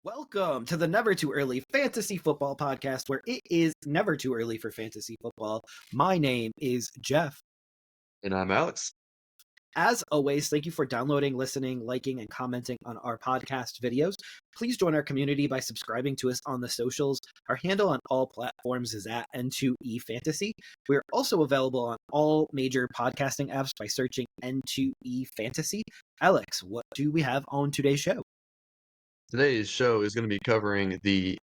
Welcome to the Never Too Early Fantasy Football Podcast, where it is never too early for fantasy football. My name is Jeff. And I'm Alex. As always, thank you for downloading, listening, liking, and commenting on our podcast videos. Please join our community by subscribing to us on the socials. Our handle on all platforms is at N2E Fantasy. We're also available on all major podcasting apps by searching N2E Fantasy. Alex, what do we have on today's show? Today's show is going to be covering the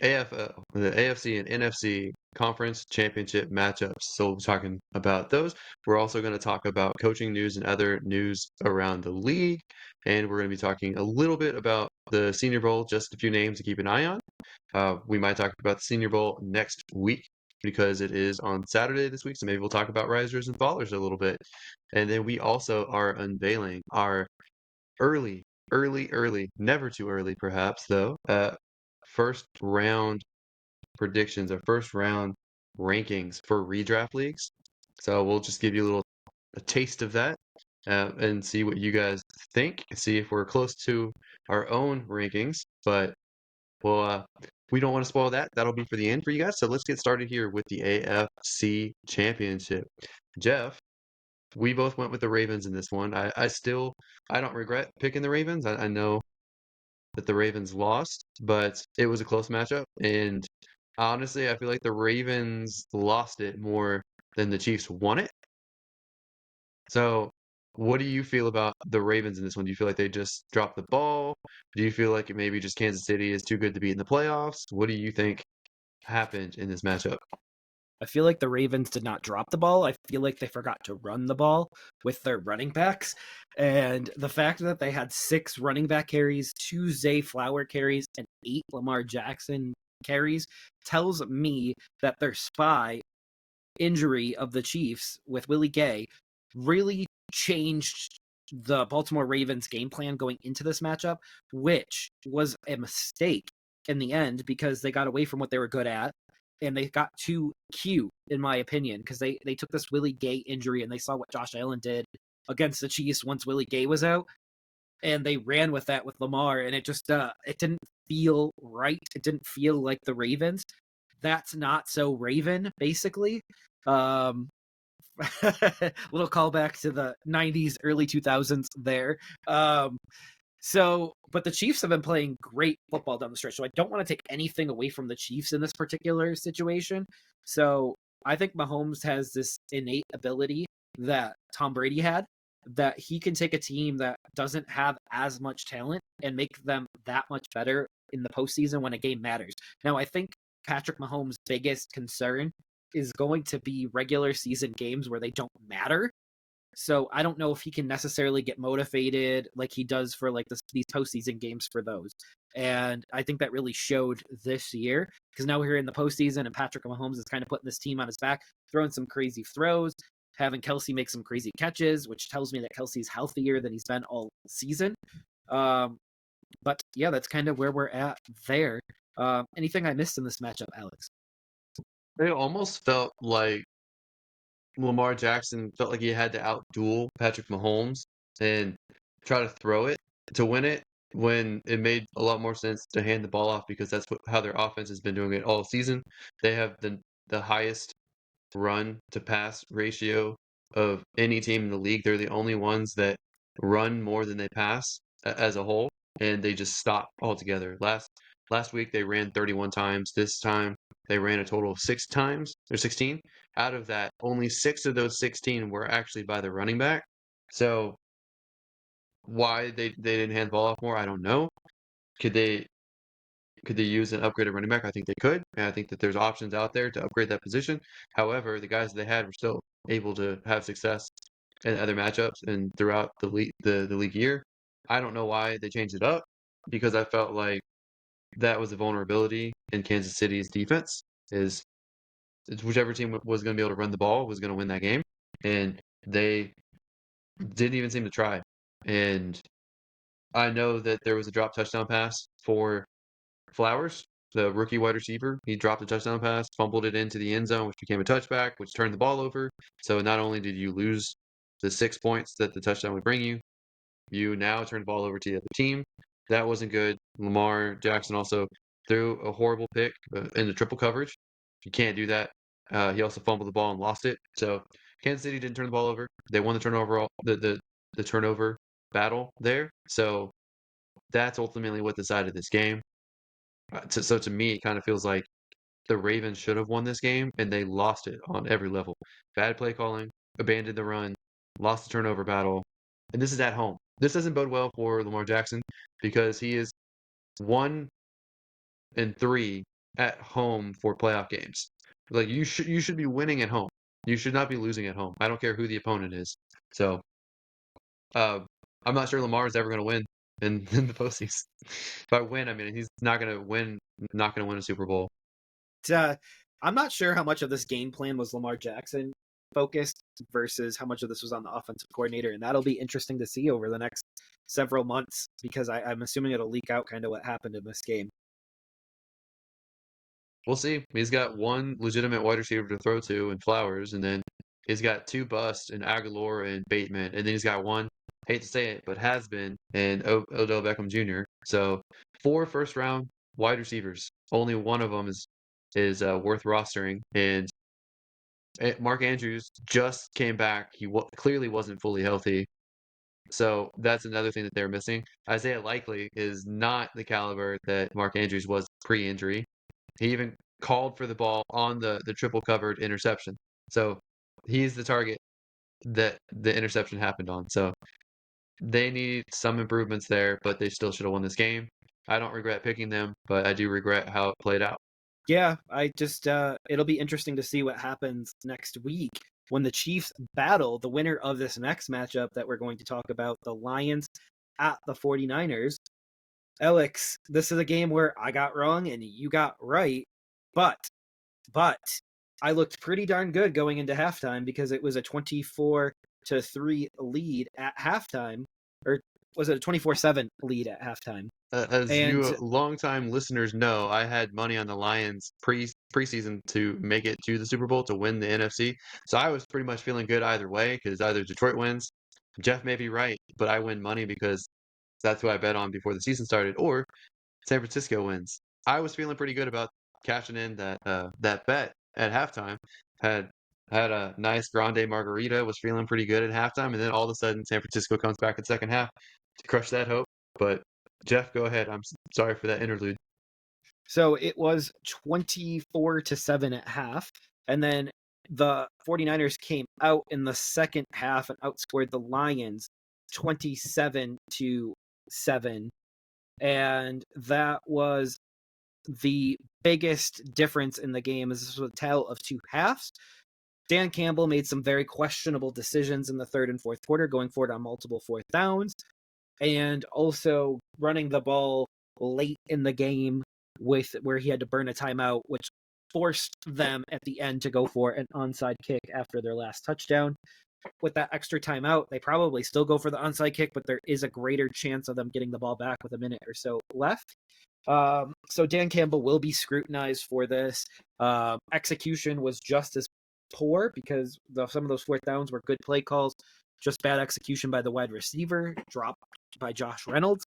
AFC and NFC conference championship matchups. So we'll be talking about those. We're also going to talk about coaching news and other news around the league. And we're going to be talking a little bit about the Senior Bowl, just a few names to keep an eye on. We might talk about the Senior Bowl next week because it is on Saturday this week. So maybe we'll talk about risers and fallers a little bit. And then we also are unveiling our early, never too early perhaps though, first round predictions or first round rankings for redraft leagues. So we'll just give you a taste of that and see what you guys think, see if we're close to our own rankings. But we don't want to spoil that. That'll be for the end for you guys. So let's get started here with the AFC Championship. Jeff, we both went with the Ravens in this one. I don't regret picking the Ravens. I know that the Ravens lost, but it was a close matchup. And honestly, I feel like the Ravens lost it more than the Chiefs won it. So what do you feel about the Ravens in this one? Do you feel like they just dropped the ball? Do you feel like maybe just Kansas City is too good to beat in the playoffs? What do you think happened in this matchup? I feel like the Ravens did not drop the ball. I feel like they forgot to run the ball with their running backs. And the fact that they had 6 running back carries, 2 Zay Flower carries, and 8 Lamar Jackson carries tells me that their spy injury of the Chiefs with Willie Gay really changed the Baltimore Ravens game plan going into this matchup, which was a mistake in the end because they got away from what they were good at. And they got too cute, in my opinion, because they took this Willie Gay injury and they saw what Josh Allen did against the Chiefs once Willie Gay was out, and they ran with that with Lamar, and it just it didn't feel right. It didn't feel like the Ravens. That's not so Raven, basically. Little callback to the 90s, early 2000s there. But the Chiefs have been playing great football down the stretch, so I don't want to take anything away from the Chiefs in this particular situation. So I think Mahomes has this innate ability that Tom Brady had, that he can take a team that doesn't have as much talent and make them that much better in the postseason when a game matters. Now, I think Patrick Mahomes' biggest concern is going to be regular season games where they don't matter. So I don't know if he can necessarily get motivated like he does for like these postseason games for those. And I think that really showed this year because now we're in the postseason and Patrick Mahomes is kind of putting this team on his back, throwing some crazy throws, having Kelsey make some crazy catches, which tells me that Kelsey's healthier than he's been all season. But yeah, that's kind of where we're at there. Anything I missed in this matchup, Alex? It almost felt like Lamar Jackson felt like he had to outduel Patrick Mahomes and try to throw it to win it when it made a lot more sense to hand the ball off because that's how their offense has been doing it all season. They have the highest run to pass ratio of any team in the league. They're the only ones that run more than they pass as a whole, and they just stop altogether. Last week they ran 31 times. This time they ran a total of 6 times or 16. Out of that, only 6 of those 16 were actually by the running back. So why they didn't hand the ball off more, I don't know. Could they use an upgraded running back? I think they could, and I think that there's options out there to upgrade that position. However, the guys they had were still able to have success in other matchups and throughout the league year. I don't know why they changed it up because I felt like that was a vulnerability in Kansas City's defense. Is whichever team was going to be able to run the ball was going to win that game, and they didn't even seem to try. And I know that there was a drop touchdown pass for Flowers, the rookie wide receiver. He dropped a touchdown pass, fumbled it into the end zone, which became a touchback, which turned the ball over. So not only did you lose the 6 points that the touchdown would bring you, you now turn the ball over to the other team. That wasn't good. Lamar Jackson also threw a horrible pick in the triple coverage. You can't do that. He also fumbled the ball and lost it. So Kansas City didn't turn the ball over. They won the turnover the turnover battle there. So that's ultimately what decided this game. So to me, it kind of feels like the Ravens should have won this game, and they lost it on every level. Bad play calling, abandoned the run, lost the turnover battle, and this is at home. This doesn't bode well for Lamar Jackson because he is 1-3 at home for playoff games. Like you should be winning at home. You should not be losing at home. I don't care who the opponent is. So uh, I'm not sure Lamar is ever going to win in the postseason. By win, I mean he's not going to win. Not going to win a Super Bowl. uh, I'm not sure how much of this game plan was Lamar Jackson focused versus how much of this was on the offensive coordinator, and that'll be interesting to see over the next several months because I'm assuming it'll leak out kind of what happened in this game. We'll see. He's got one legitimate wide receiver to throw to in Flowers, and then he's got two busts in Aguilar and Bateman, and then he's got one, hate to say it, but has been in Odell Beckham Jr. So 4 first-round wide receivers. Only one of them is worth rostering, and Mark Andrews just came back. He clearly wasn't fully healthy. So that's another thing that they're missing. Isaiah Likely is not the caliber that Mark Andrews was pre-injury. He even called for the ball on the triple covered interception. So he's the target that the interception happened on. So they need some improvements there, but they still should have won this game. I don't regret picking them, but I do regret how it played out. Yeah, I just it'll be interesting to see what happens next week when the Chiefs battle the winner of this next matchup that we're going to talk about, the Lions at the 49ers. Alex, this is a game where I got wrong and you got right, but but I looked pretty darn good going into halftime because it was a 24-3 lead at halftime, or was it a 24-7 lead at halftime? As And you longtime listeners know, I had money on the Lions preseason to make it to the Super Bowl to win the NFC. So I was pretty much feeling good either way because either Detroit wins, Jeff may be right, but I win money because that's who I bet on before the season started, or San Francisco wins. I was feeling pretty good about cashing in that bet at halftime. Had had a nice grande margarita, was feeling pretty good at halftime, and then all of a sudden San Francisco comes back in second half to crush that hope. But Jeff, go ahead. I'm sorry for that interlude. so it was 24-7 at half. And then the 49ers came out in the second half and outscored the Lions 27-7. And that was the biggest difference in the game, as this was a tale of two halves. Dan Campbell made some very questionable decisions in the third and fourth quarter, going forward on multiple fourth downs, and also running the ball late in the game with where he had to burn a timeout, which forced them at the end to go for an onside kick after their last touchdown. With that extra timeout, they probably still go for the onside kick, but there is a greater chance of them getting the ball back with a minute or so left. So Dan Campbell will be scrutinized for this. Execution was just as poor because some of those fourth downs were good play calls, just bad execution by the wide receiver, dropped by Josh Reynolds.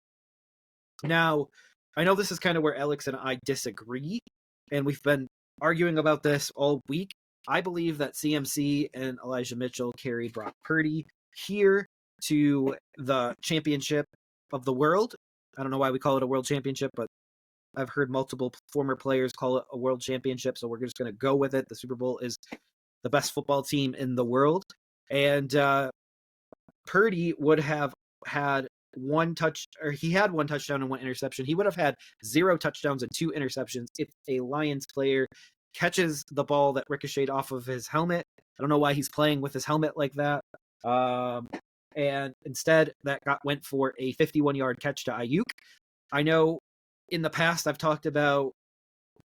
Now, I know this is kind of where Alex and I disagree, and we've been arguing about this all week. I believe that CMC and Elijah Mitchell carried Brock Purdy here to the championship of the world. I don't know why we call it a world championship, but I've heard multiple former players call it a world championship, so we're just going to go with it. The Super Bowl is the best football team in the world. And Purdy would have had he had one touchdown and one interception. He would have had 0 touchdowns and 2 interceptions if a Lions player catches the ball that ricocheted off of his helmet. I don't know why he's playing with his helmet like that. And instead, went for a 51-yard catch to Ayuk. I know in the past I've talked about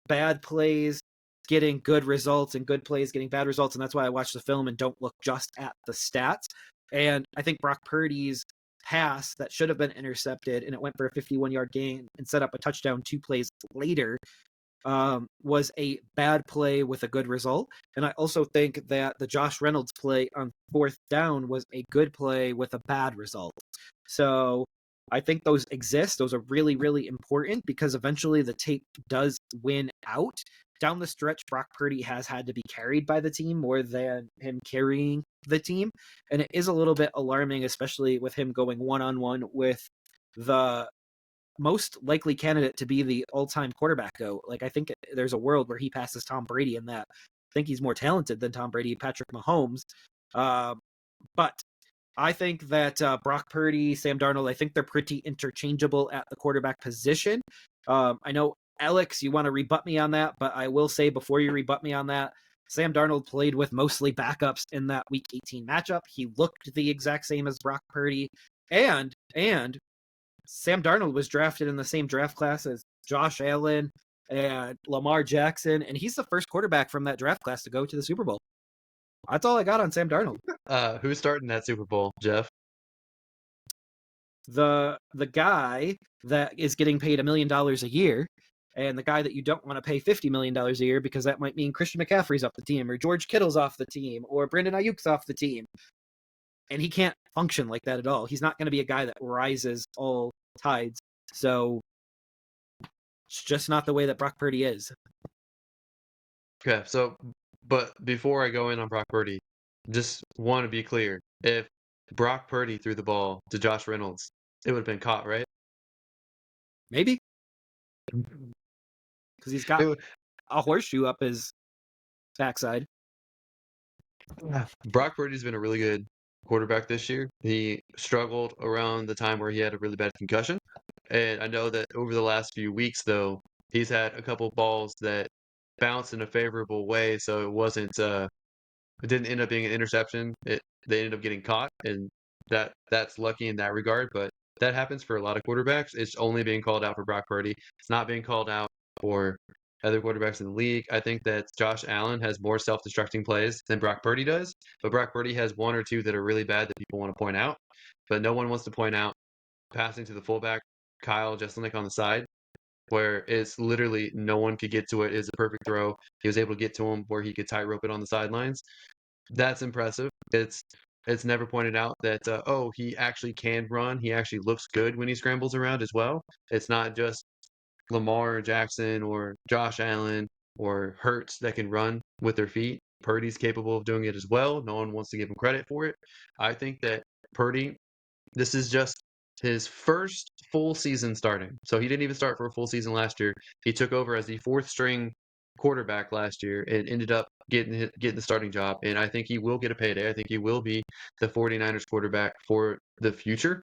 bad plays getting good results and good plays getting bad results, and that's why I watch the film and don't look just at the stats. And I think Brock Purdy's pass that should have been intercepted and it went for a 51-yard gain and set up a touchdown 2 plays later was a bad play with a good result. And I also think that the Josh Reynolds play on fourth down was a good play with a bad result. So I think those exist. Those are really, really important because eventually the tape does win out. Down the stretch, Brock Purdy has had to be carried by the team more than him carrying the team. And it is a little bit alarming, especially with him going one-on-one with the most likely candidate to be the all-time quarterback GOAT. Like, I think there's a world where he passes Tom Brady in that. I think he's more talented than Tom Brady, Patrick Mahomes. But I think that Brock Purdy, Sam Darnold, I think they're pretty interchangeable at the quarterback position. I know, Alex, you want to rebut me on that, but I will say before you rebut me on that, Sam Darnold played with mostly backups in that Week 18 matchup. He looked the exact same as Brock Purdy, and Sam Darnold was drafted in the same draft class as Josh Allen and Lamar Jackson, and he's the first quarterback from that draft class to go to the Super Bowl. That's all I got on Sam Darnold. Who's starting that Super Bowl, Jeff? The guy that is getting paid $1 million a year, and the guy that you don't want to pay $50 million a year because that might mean Christian McCaffrey's off the team, or George Kittle's off the team, or Brandon Ayuk's off the team. And he can't function like that at all. He's not going to be a guy that rises all tides. So it's just not the way that Brock Purdy is. Okay, so, but before I go in on Brock Purdy, just want to be clear. If Brock Purdy threw the ball to Josh Reynolds, it would have been caught, right? Maybe. Because he's got a horseshoe up his backside. Brock Purdy's been a really good quarterback this year. He struggled around the time where he had a really bad concussion. And I know that over the last few weeks, though, he's had a couple balls that bounced in a favorable way. So it didn't end up being an interception. They ended up getting caught, and that's lucky in that regard. But that happens for a lot of quarterbacks. It's only being called out for Brock Purdy. It's not being called out for other quarterbacks in the league. I think that Josh Allen has more self-destructing plays than Brock Purdy does, but Brock Purdy has one or two that are really bad that people want to point out, but no one wants to point out passing to the fullback, Kyle Jesselnick on the side, where it's literally no one could get to it. It's a perfect throw. He was able to get to him where he could tightrope it on the sidelines. That's impressive. It's never pointed out that he actually can run. He actually looks good when he scrambles around as well. It's not just Lamar Jackson or Josh Allen or Hurts that can run with their feet. Purdy's capable of doing it as well. No one wants to give him credit for it. I think that Purdy, this is just his first full season starting. So he didn't even start for a full season last year. He took over as the fourth string quarterback last year and ended up getting the starting job. And I think he will get a payday. I think he will be the 49ers quarterback for the future.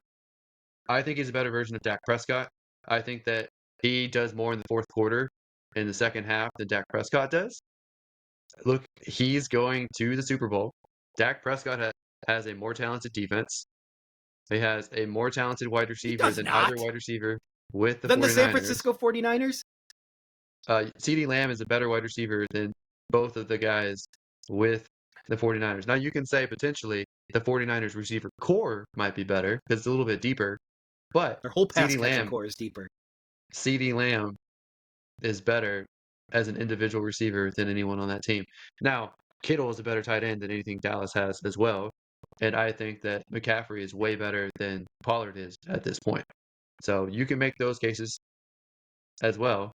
I think he's a better version of Dak Prescott. I think that he does more in the fourth quarter in the second half than Dak Prescott does. Look, he's going to the Super Bowl. Dak Prescott has a more talented defense. He has a more talented wide receiver than either wide receiver with the 49ers. The San Francisco 49ers? CeeDee Lamb is a better wide receiver than both of the guys with the 49ers. Now, you can say potentially the 49ers receiver core might be better because it's a little bit deeper, but their whole pass catching core is deeper. CeeDee Lamb is better as an individual receiver than anyone on that team. Now, Kittle is a better tight end than anything Dallas has as well. And I think that McCaffrey is way better than Pollard is at this point. So you can make those cases as well.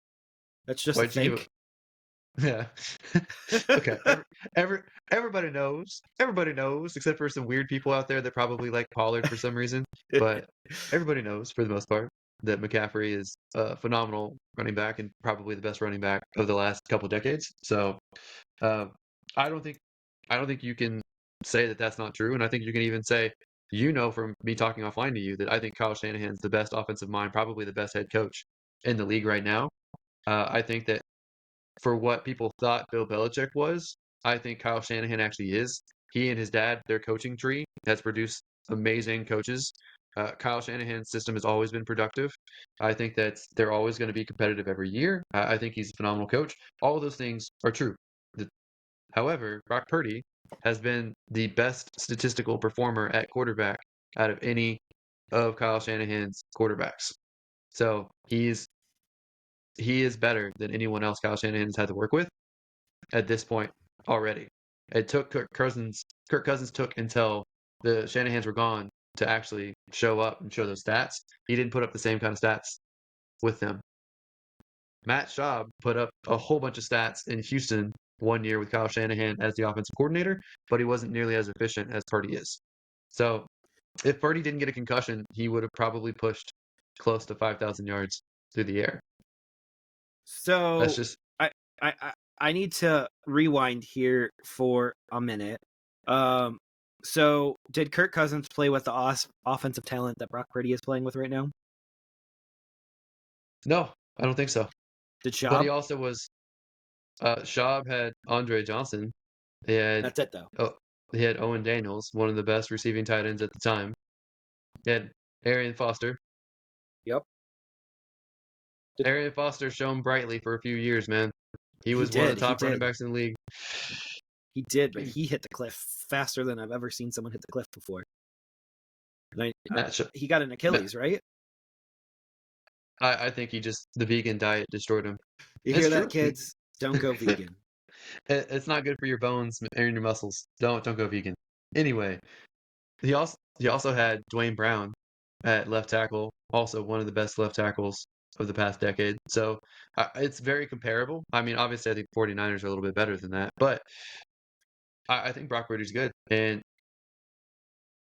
That's just a think. Yeah. Okay. Everybody knows. Everybody knows, except for some weird people out there that probably like Pollard for some reason. But everybody knows, for the most part, that McCaffrey is a phenomenal running back and probably the best running back of the last couple decades. So I don't think you can say that that's not true. And I think you can even say, from me talking offline to you, that I think Kyle Shanahan's the best offensive mind, probably the best head coach in the league right now. I think that for what people thought Bill Belichick was, I think Kyle Shanahan actually is. He and his dad, their coaching tree has produced amazing coaches. Kyle Shanahan's system has always been productive. I think that they're always going to be competitive every year. I think he's a phenomenal coach. All of those things are true. However, Brock Purdy has been the best statistical performer at quarterback out of any of Kyle Shanahan's quarterbacks. So he is better than anyone else Kyle Shanahan has had to work with at this point already. It took Kirk Cousins took until the Shanahans were gone to actually show up and show those stats. He didn't put up the same kind of stats with them. Matt Schaub put up a whole bunch of stats in Houston one year with Kyle Shanahan as the offensive coordinator, but he wasn't nearly as efficient as Purdy is. So if Purdy didn't get a concussion, he would have probably pushed close to 5,000 yards through the air. That's So just I need to rewind here for a minute. So did Kirk Cousins play with the offensive talent that Brock Purdy is playing with right now? no, I don't think so. Did But he Schaub? also was Schaub had Andre Johnson. He had That's it though. oh, he had Owen Daniels, one of the best receiving tight ends at the time. He had Arian Foster. Yep. Arian Foster shone brightly for a few years, man. He He was one of did. the He top running did. backs in the league. He did, but he hit the cliff faster than I've ever seen someone hit the cliff before. He got an Achilles, right? I think the vegan diet destroyed him. You It's hear true. that, kids? Don't go vegan. It's not good for your bones and your muscles. Don't go vegan. Anyway, he also had Dwayne Brown at left tackle, also one of the best left tackles of the past decade. So it's very comparable. I mean, obviously, I think 49ers are a little bit better than that, but I think Brock Purdy's good, and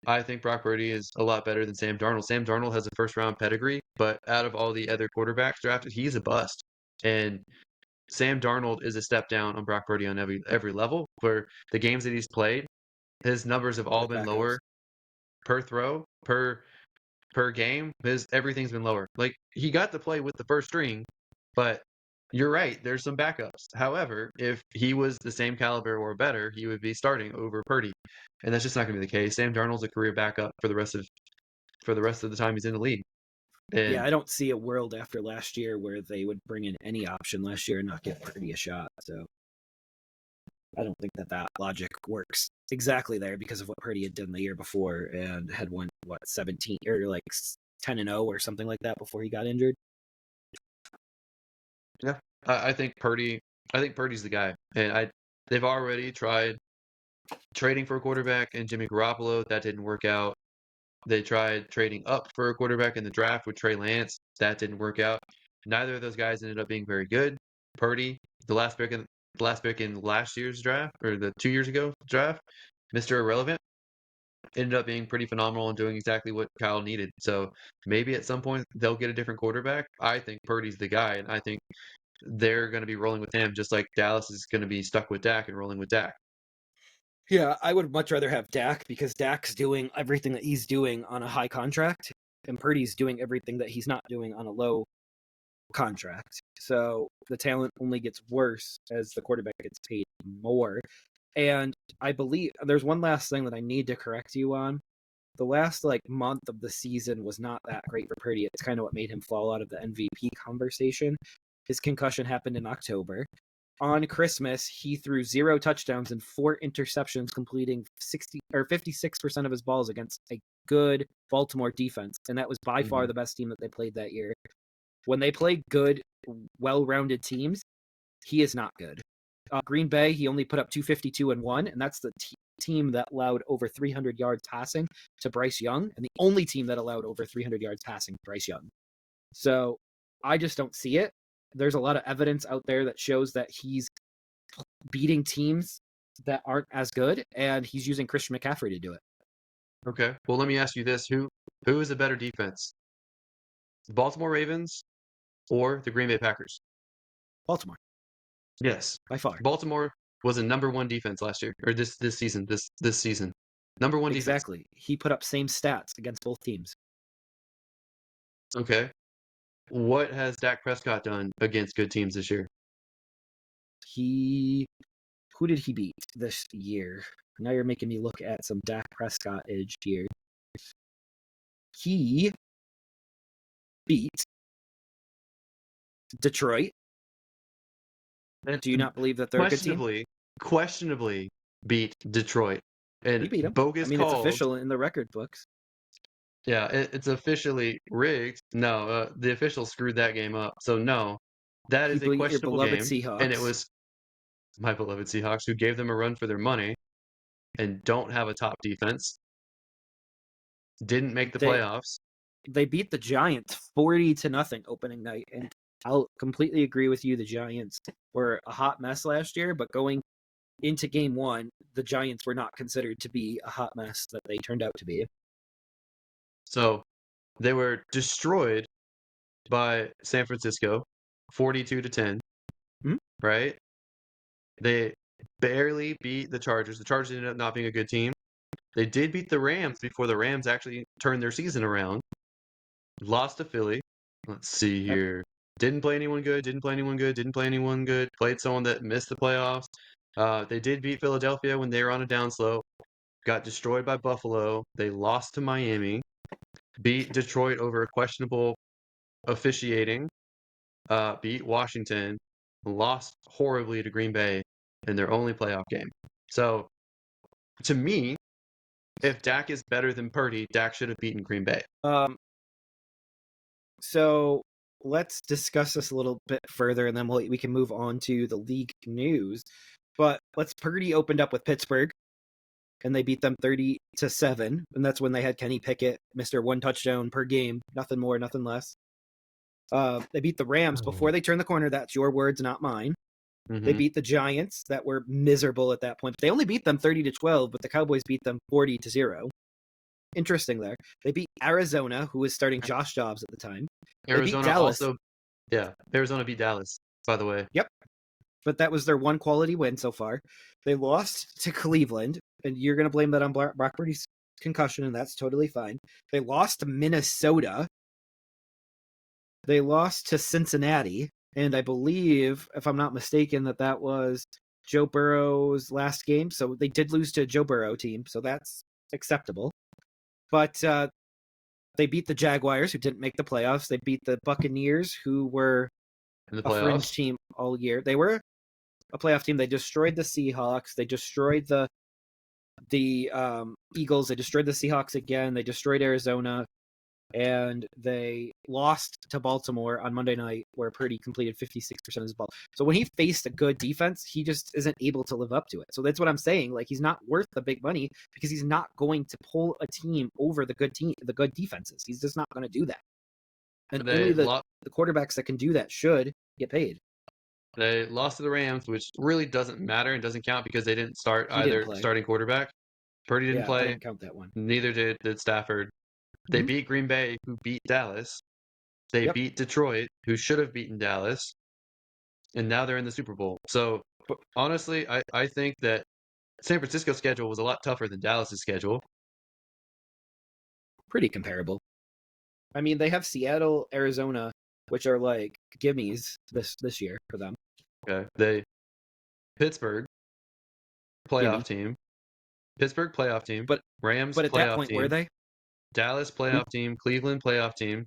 I think Brock Purdy is a lot better than Sam Darnold. Sam Darnold has a first round pedigree, but out of all the other quarterbacks drafted, he's a bust. And Sam Darnold is a step down on Brock Purdy on every level. Where the games that he's played, his numbers have all been lower per throw, per game. Everything's been lower. Like he got to play with the first string, but you're right. There's some backups. However, if he was the same caliber or better, he would be starting over Purdy, and that's just not going to be the case. Sam Darnold's a career backup for the rest of the time he's in the league. Yeah, And I don't see a world after last year where they would bring in any option last year and not give Purdy a shot. So I don't think that logic works exactly there because of what Purdy had done the year before and had won 17 or like 10-0 or something like that before he got injured. yeah, I think Purdy. I think Purdy's the guy, and they've already tried trading for a quarterback and Jimmy Garoppolo. That didn't work out. They tried trading up for a quarterback in the draft with Trey Lance. That didn't work out. Neither of those guys ended up being very good. Purdy, the last pick in last year's draft or the 2 years ago draft, Mr. Irrelevant, ended up being pretty phenomenal and doing exactly what Kyle needed. So maybe at some point they'll get a different quarterback. I think Purdy's the guy, and I think they're going to be rolling with him, just like Dallas is going to be stuck with Dak and rolling with Dak. Yeah, I would much rather have Dak because Dak's doing everything that he's doing on a high contract, and Purdy's doing everything that he's not doing on a low contract. So the talent only gets worse as the quarterback gets paid more. And I believe there's one last thing that I need to correct you on. The last month of the season was not that great for Purdy. It's kind of what made him fall out of the MVP conversation. His concussion happened in October. On Christmas, he threw 0 touchdowns and 4 interceptions, completing 56% of his balls against a good Baltimore defense, and that was by far the best team that they played that year. When they play good, well-rounded teams, he is not good. Green Bay, he only put up 252 and 1, and that's the team that allowed over 300 yards passing to Bryce Young, and the only team that allowed over 300 yards passing, Bryce Young. So I just don't see it. There's a lot of evidence out there that shows that he's beating teams that aren't as good, and he's using Christian McCaffrey to do it. Okay. Well, let me ask you this: who is a better defense, the Baltimore Ravens or the Green Bay Packers? Baltimore, Yes, by far. Baltimore was a number one defense last year, or this season. This season, number one defense. Exactly. He put up same stats against both teams. Okay. What has Dak Prescott done against good teams this year? Who did he beat this year? Now you're making me look at some Dak Prescott edge here. He beat Detroit. Do you not believe that they're a good team? Questionably beat Detroit. And He beat them. bogus It's calls. official in the record books. Yeah, it's officially rigged. No, the officials screwed that game up. So no, that He is a beat your questionable beloved game, Seahawks. and it was my beloved Seahawks who gave them a run for their money and don't have a top defense. didn't make the They playoffs. they beat the Giants 40-0 opening night, and I'll completely agree with you. The Giants were a hot mess last year, but going into game one, the Giants were not considered to be a hot mess that they turned out to be. So they were destroyed by San Francisco, 42-10, Hmm? right? They barely beat the Chargers. The Chargers ended up not being a good team. They did beat the Rams before the Rams actually turned their season around. Lost to Philly. Let's see Yep. here. Didn't play anyone good. Didn't play anyone good. Didn't play anyone good. Played someone that missed the playoffs. They did beat Philadelphia when they were on a downslope. Got destroyed by Buffalo. They lost to Miami. Beat Detroit over questionable officiating. Beat Washington. Lost horribly to Green Bay in their only playoff game. So, to me, if Dak is better than Purdy, Dak should have beaten Green Bay. So let's discuss this a little bit further, and then we can move on to the league news. But Purdy opened up with Pittsburgh, and they beat them 30-7, and that's when they had Kenny Pickett, Mr. One touchdown per game, nothing more, nothing less. They beat the Rams before they turned the corner. That's your words, not mine. They beat the Giants, that were miserable at that point. They only beat them 30-12, but the Cowboys beat them 40-0. Interesting there. They beat Arizona, who was starting Josh Dobbs at the time. They beat Arizona Dallas. also, yeah, Arizona beat Dallas, by the way. Yep. But that was their one quality win so far. They lost to Cleveland, and you're going to blame that on Brock Purdy's concussion, and that's totally fine. They lost to Minnesota. They lost to Cincinnati, and I believe, if I'm not mistaken, that was Joe Burrow's last game. So they did lose to a Joe Burrow team, so that's acceptable. But they beat the Jaguars, who didn't make the playoffs. They beat the Buccaneers, who were In the a fringe playoffs. team all year. They were a playoff team. They destroyed the Seahawks. They destroyed the Eagles. They destroyed the Seahawks again. They destroyed Arizona. And they lost to Baltimore on Monday night, where Purdy completed 56% of his ball. So when he faced a good defense, he just isn't able to live up to it. So that's what I'm saying. Like, he's not worth the big money because he's not going to pull a team over the good defenses. He's just not going to do that. And only the quarterbacks that can do that should get paid. They lost to the Rams, which really doesn't matter and doesn't count because they didn't start He didn't either play. starting quarterback. Purdy didn't I play. didn't count that one. Neither did Stafford. They beat Green Bay, who beat Dallas. They beat Detroit, who should have beaten Dallas. And now they're in the Super Bowl. So, honestly, I think that San Francisco's schedule was a lot tougher than Dallas's schedule. Pretty comparable. I mean, they have Seattle, Arizona, which are like gimmies this year for them. Okay. Pittsburgh, playoff team. Pittsburgh, playoff team. But Rams, at that point, team. were they? Dallas, playoff team. Cleveland, playoff team.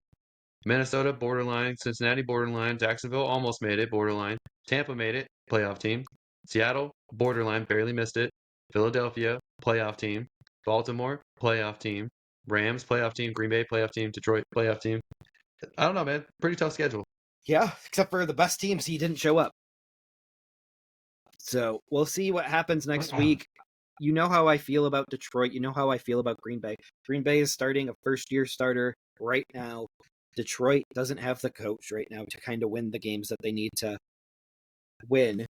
Minnesota, borderline. Cincinnati, borderline. Jacksonville, almost made it, borderline. Tampa made it, playoff team. Seattle, borderline, barely missed it. Philadelphia, playoff team. Baltimore, playoff team. Rams, playoff team. Green Bay, playoff team. Detroit, playoff team. I don't know, man. Pretty tough schedule. Yeah, except for the best teams, he didn't show up. So we'll see what happens next week. You know how I feel about Detroit. You know how I feel about Green Bay. Green Bay is starting a first-year starter right now. Detroit doesn't have the coach right now to kind of win the games that they need to win.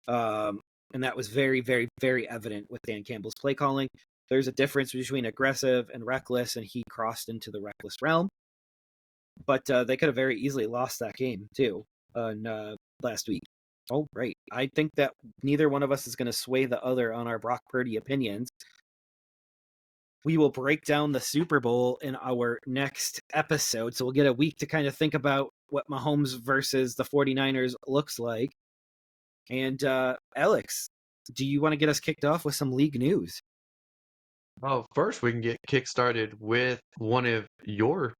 And that was very, very, very evident with Dan Campbell's play calling. There's a difference between aggressive and reckless, and he crossed into the reckless realm. But they could have very easily lost that game, too, last week. Oh, right. I think that neither one of us is going to sway the other on our Brock Purdy opinions. We will break down the Super Bowl in our next episode. So we'll get a week to kind of think about what Mahomes versus the 49ers looks like. And Alex, do you want to get us kicked off with some league news? Oh, first we can get kick-started with one of your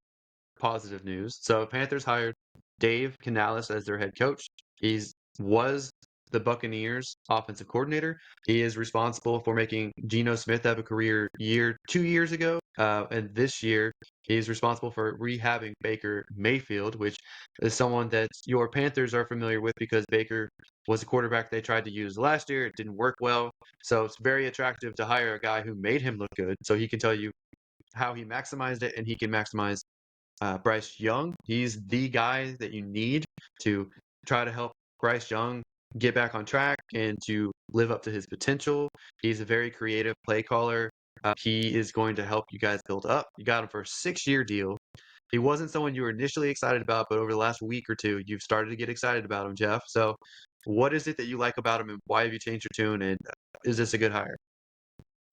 positive news. So Panthers hired Dave Canales as their head coach. He was the Buccaneers offensive coordinator. He is responsible for making Geno Smith have a career year 2 years ago. And this year, he's responsible for rehabbing Baker Mayfield, which is someone that your Panthers are familiar with because Baker was a quarterback they tried to use last year. It didn't work well. So it's very attractive to hire a guy who made him look good so he can tell you how he maximized it, and he can maximize Bryce Young. He's the guy that you need to try to help Bryce Young get back on track and to live up to his potential. He's a very creative play caller. He is going to help you guys build up. You got him for a 6-year deal. He wasn't someone you were initially excited about, but over the last week or two, you've started to get excited about him, Jeff. So, what is it that you like about him, and why have you changed your tune? And is this a good hire?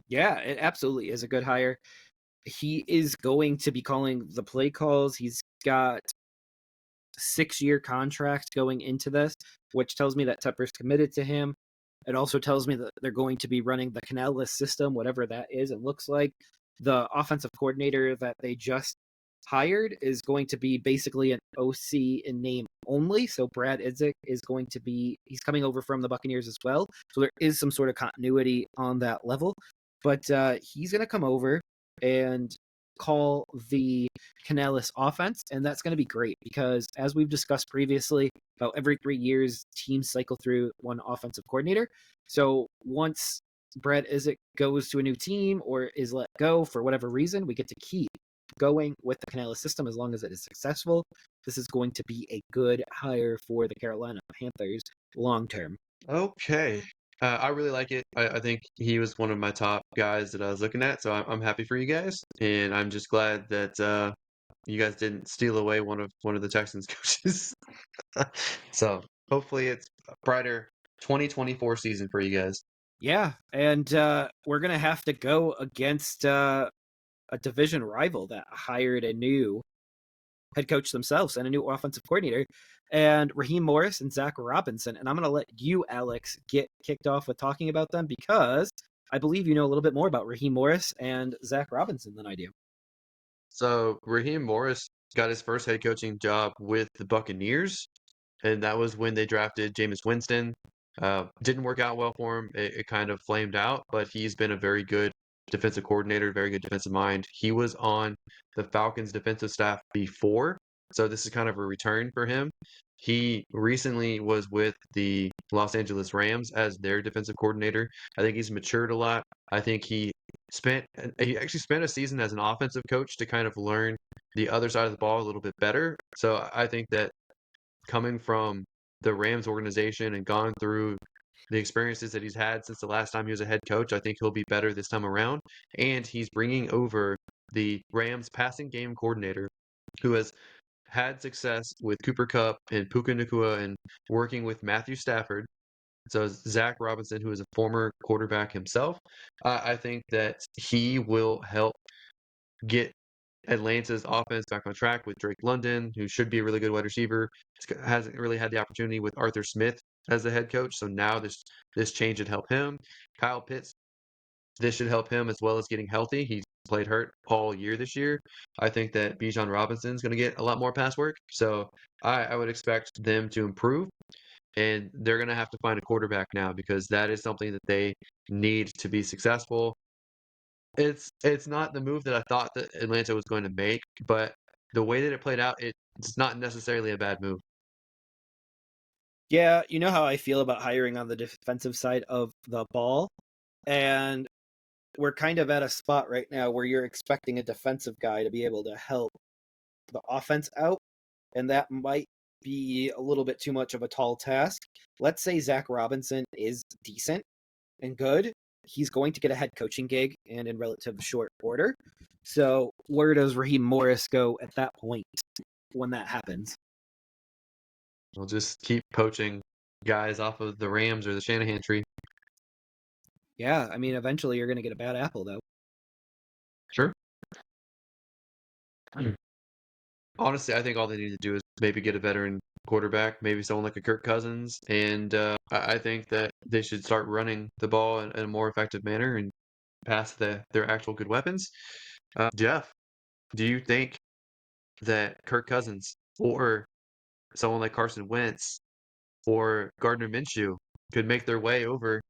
Yeah, it absolutely is a good hire. He is going to be calling the play calls. He's got 6-year contract going into this, which tells me that Tepper's committed to him. It also tells me that they're going to be running the Canales system, whatever that is. It looks like the offensive coordinator that they just hired is going to be basically an OC in name only. So Brad Idzik is going to be, he's coming over from the Buccaneers as well. So there is some sort of continuity on that level. But he's going to come over and call the Canales offense, and that's going to be great because, as we've discussed previously, about every 3 years, teams cycle through one offensive coordinator. So once Brad Idzik goes to a new team or is let go for whatever reason, we get to keep going with the Canales system as long as it is successful. This is going to be a good hire for the Carolina Panthers long term. Okay. I really like it. I think he was one of my top guys that I was looking at, so I'm happy for you guys, and I'm just glad that you guys didn't steal away one of the Texans coaches. So hopefully it's a brighter 2024 season for you guys. Yeah, and we're going to have to go against a division rival that hired a new head coach themselves and a new offensive coordinator, and Raheem Morris and Zach Robinson. And I'm going to let you, Alex, get kicked off with talking about them because I believe you know a little bit more about Raheem Morris and Zach Robinson than I do. So Raheem Morris got his first head coaching job with the Buccaneers, and that was when they drafted Jameis Winston. Didn't work out well for him. It kind of flamed out, but he's been a very good defensive coordinator, very good defensive mind. He was on the Falcons defensive staff before, so this is kind of a return for him. He recently was with the Los Angeles Rams as their defensive coordinator. I think he's matured a lot. I think he actually spent a season as an offensive coach to kind of learn the other side of the ball a little bit better. So I think that coming from the Rams organization and gone through the experiences that he's had since the last time he was a head coach, I think he'll be better this time around. And he's bringing over the Rams passing game coordinator who has had success with Cooper Kupp and Puka Nacua and working with Matthew Stafford. So Zach Robinson, who is a former quarterback himself, I think that he will help get Atlanta's offense back on track with Drake London, who should be a really good wide receiver. Hasn't really had the opportunity with Arthur Smith as the head coach, so now this change should help him. Kyle Pitts, this should help him as well as getting healthy. He's played hurt all year this year. I think that Bijan Robinson's going to get a lot more pass work, so I would expect them to improve. And they're going to have to find a quarterback now because that is something that they need to be successful. It's not the move that I thought that Atlanta was going to make, but the way that it played out, it's not necessarily a bad move. Yeah, you know how I feel about hiring on the defensive side of the ball. And we're kind of at a spot right now where you're expecting a defensive guy to be able to help the offense out. And that might be a little bit too much of a tall task. Let's say Zach Robinson is decent and good. He's going to get a head coaching gig and in relative short order. So where does Raheem Morris go at that point when that happens? We'll just keep poaching guys off of the Rams or the Shanahan tree. Yeah, I mean, eventually you're going to get a bad apple, though. Sure. Honestly, I think all they need to do is maybe get a veteran quarterback, maybe someone like a Kirk Cousins, and I think that they should start running the ball in a more effective manner and pass their actual good weapons. Jeff, do you think that Kirk Cousins or someone like Carson Wentz or Gardner Minshew could make their way over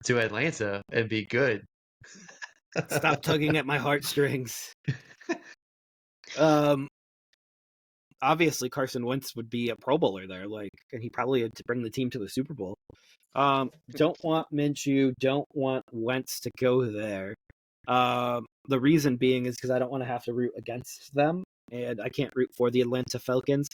to Atlanta and be good? Stop tugging at my heartstrings. Um, obviously Carson Wentz would be a Pro Bowler there, and he probably had to bring the team to the Super Bowl. Don't want Minshew, don't want Wentz to go there. The reason being is because I don't want to have to root against them, and I can't root for the Atlanta Falcons.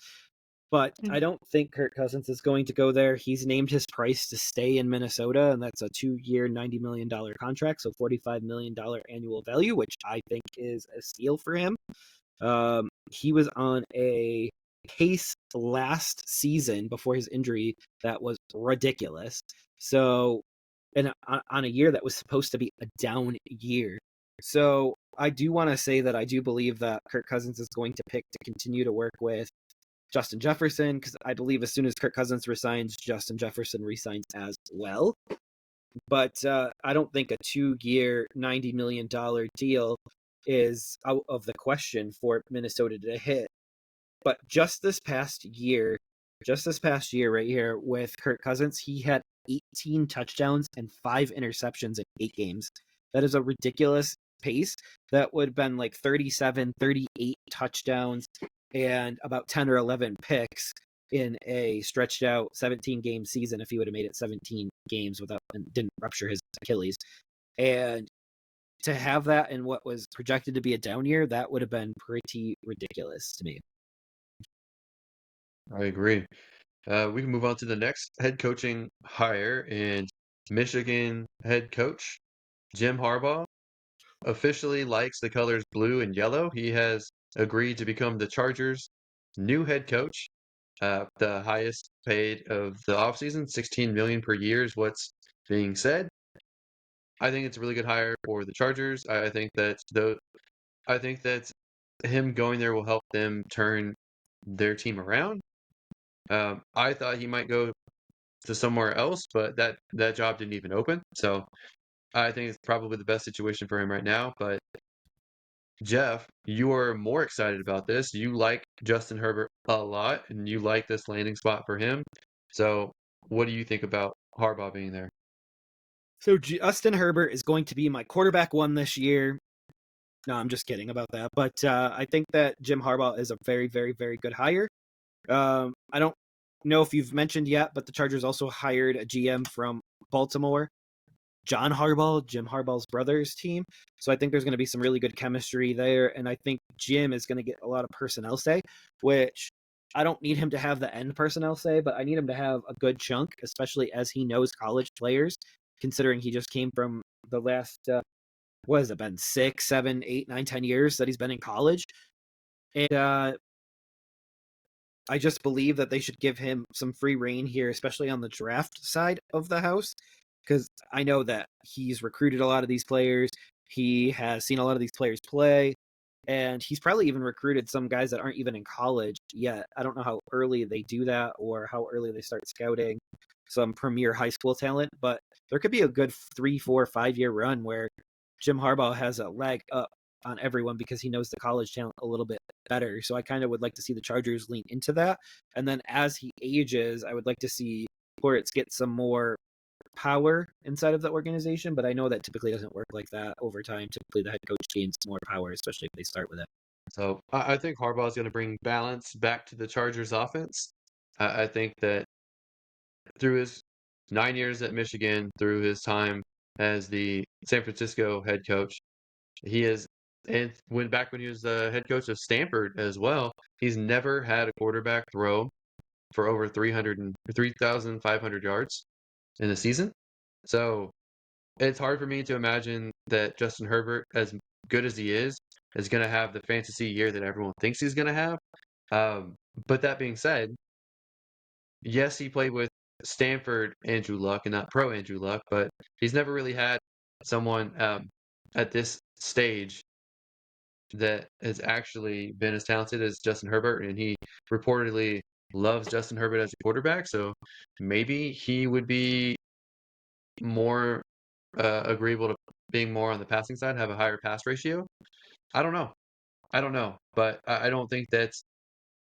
But I don't think Kirk Cousins is going to go there. He's named his price to stay in Minnesota, and that's a 2-year, $90 million contract, so $45 million annual value, which I think is a steal for him. He was on a pace last season before his injury that was ridiculous. So, and on a year that was supposed to be a down year. So, I do want to say that I do believe that Kirk Cousins is going to pick to continue to work with Justin Jefferson, because I believe as soon as Kirk Cousins resigns, Justin Jefferson resigns as well. But I don't think a 2-year, $90 million deal is out of the question for Minnesota to hit. But just this past year right here with Kirk Cousins, he had 18 touchdowns and 5 interceptions in 8 games. That is a ridiculous pace. That would have been like 37, 38 touchdowns and about 10 or 11 picks in a stretched out 17 game season if he would have made it 17 games without and didn't rupture his Achilles. And to have that in what was projected to be a down year, that would have been pretty ridiculous to me. I agree. We can move on to the next head coaching hire, and Michigan head coach Jim Harbaugh officially likes the colors blue and yellow. He has agreed to become the Chargers' new head coach. The highest paid of the offseason, $16 million per year is what's being said. I think it's a really good hire for the Chargers. I think that him going there will help them turn their team around. I thought he might go to somewhere else, but that job didn't even open. So I think it's probably the best situation for him right now. But Jeff, you are more excited about this. You like Justin Herbert a lot, and you like this landing spot for him. So what do you think about Harbaugh being there? So Justin Herbert is going to be my quarterback 1 this year. No, I'm just kidding about that. But I think that Jim Harbaugh is a very, very, very good hire. I don't know if you've mentioned yet, but the Chargers also hired a GM from Baltimore, John Harbaugh, Jim Harbaugh's brother's team. So I think there's going to be some really good chemistry there. And I think Jim is going to get a lot of personnel say, which I don't need him to have the end personnel say, but I need him to have a good chunk, especially as he knows college players, considering he just came from the last, what has it been, 6, 7, 8, 9, 10 years that he's been in college. And I just believe that they should give him some free reign here, especially on the draft side of the house, because I know that he's recruited a lot of these players. He has seen a lot of these players play, and he's probably even recruited some guys that aren't even in college yet. I don't know how early they do that or how early they start scouting some premier high school talent, but there could be a good 3, 4, 5 year run where Jim Harbaugh has a leg up on everyone because he knows the college talent a little bit better. So I kind of would like to see the Chargers lean into that. And then as he ages, I would like to see Ports get some more power inside of the organization. But I know that typically doesn't work like that over time. Typically, the head coach gains more power, especially if they start with it. So I think Harbaugh is going to bring balance back to the Chargers offense. I think that through his 9 years at Michigan, through his time as the San Francisco head coach, he is, and when he was the head coach of Stanford as well, he's never had a quarterback throw for over 3,500 yards in a season. So it's hard for me to imagine that Justin Herbert, as good as he is going to have the fantasy year that everyone thinks he's going to have. Um, but that being said, yes, he played with Stanford Andrew Luck and not pro Andrew Luck, but he's never really had someone at this stage that has actually been as talented as Justin Herbert, and he reportedly loves Justin Herbert as a quarterback. So maybe he would be more agreeable to being more on the passing side, have a higher pass ratio. I don't know. I don't know, but I don't think that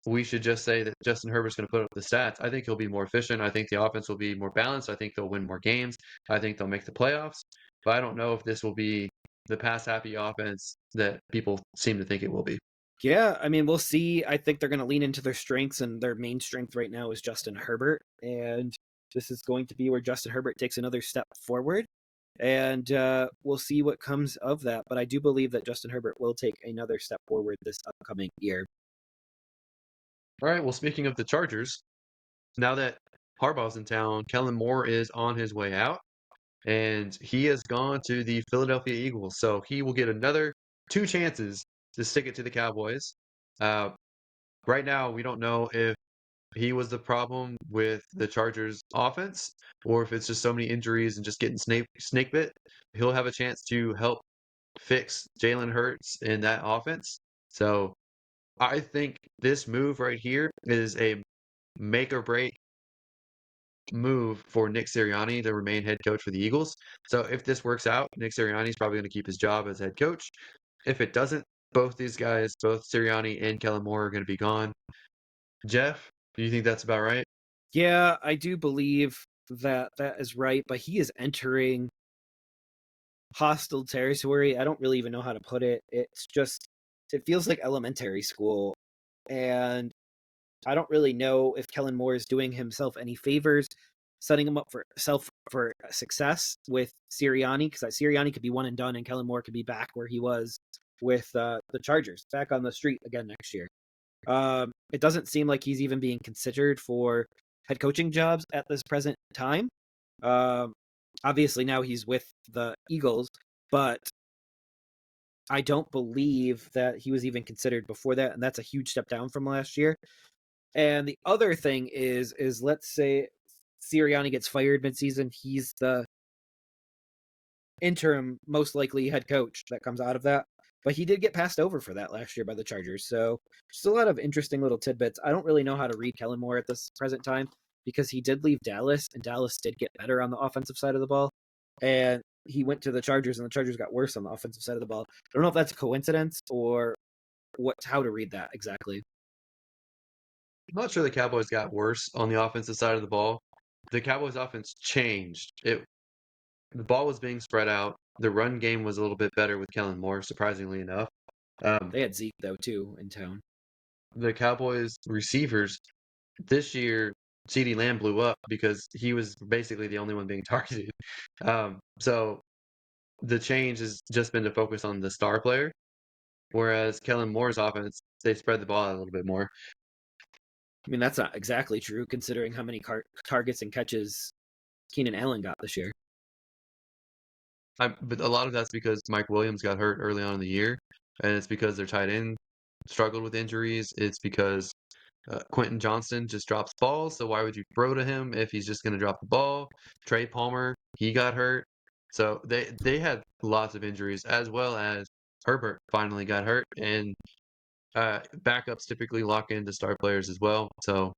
we should just say that Justin Herbert's going to put up the stats. I think he'll be more efficient. I think the offense will be more balanced. I think they'll win more games. I think they'll make the playoffs. But I don't know if this will be the pass happy offense that people seem to think it will be. Yeah, I mean, we'll see. I think they're going to lean into their strengths, and their main strength right now is Justin Herbert. And this is going to be where Justin Herbert takes another step forward. And we'll see what comes of that. But I do believe that Justin Herbert will take another step forward this upcoming year. All right. Well, speaking of the Chargers, now that Harbaugh's in town, Kellen Moore is on his way out, and he has gone to the Philadelphia Eagles. So he will get another 2 chances to stick it to the Cowboys. Uh, right now, we don't know if he was the problem with the Chargers offense or if it's just so many injuries and just getting snake bit. He'll have a chance to help fix Jalen Hurts in that offense. So I think this move right here is a make or break move for Nick Sirianni to remain head coach for the Eagles. So if this works out, Nick Sirianni is probably going to keep his job as head coach. If it doesn't, both these guys, both Sirianni and Kellen Moore, are going to be gone. Jeff, do you think that's about right? Yeah, I do believe that that is right, but he is entering hostile territory. I don't really even know how to put it. It's just, it feels like elementary school. And I don't really know if Kellen Moore is doing himself any favors, setting him up for success with Sirianni, because Sirianni could be one and done, and Kellen Moore could be back where he was with the Chargers, back on the street again next year. It doesn't seem like he's even being considered for head coaching jobs at this present time. Um, Obviously now he's with the Eagles, but I don't believe that he was even considered before that, and that's a huge step down from last year. And the other thing is let's say Sirianni gets fired midseason, he's the interim most likely head coach that comes out of that. But he did get passed over for that last year by the Chargers. So just a lot of interesting little tidbits. I don't really know how to read Kellen Moore at this present time because he did leave Dallas, and Dallas did get better on the offensive side of the ball. And he went to the Chargers, and the Chargers got worse on the offensive side of the ball. I don't know if that's a coincidence or how to read that exactly. I'm not sure the Cowboys got worse on the offensive side of the ball. The Cowboys offense changed. The ball was being spread out. The run game was a little bit better with Kellen Moore, surprisingly enough. They had Zeke though too in town. The Cowboys receivers this year, CeeDee Lamb blew up because he was basically the only one being targeted. So the change has just been to focus on the star player, whereas Kellen Moore's offense, they spread the ball out a little bit more. I mean, that's not exactly true considering how many targets and catches Keenan Allen got this year. But a lot of that's because Mike Williams got hurt early on in the year, and it's because their tight end struggled with injuries. It's because Quentin Johnston just drops balls, so why would you throw to him if he's just going to drop the ball? Trey Palmer, he got hurt. So they had lots of injuries, as well as Herbert finally got hurt, and backups typically lock into star players as well. So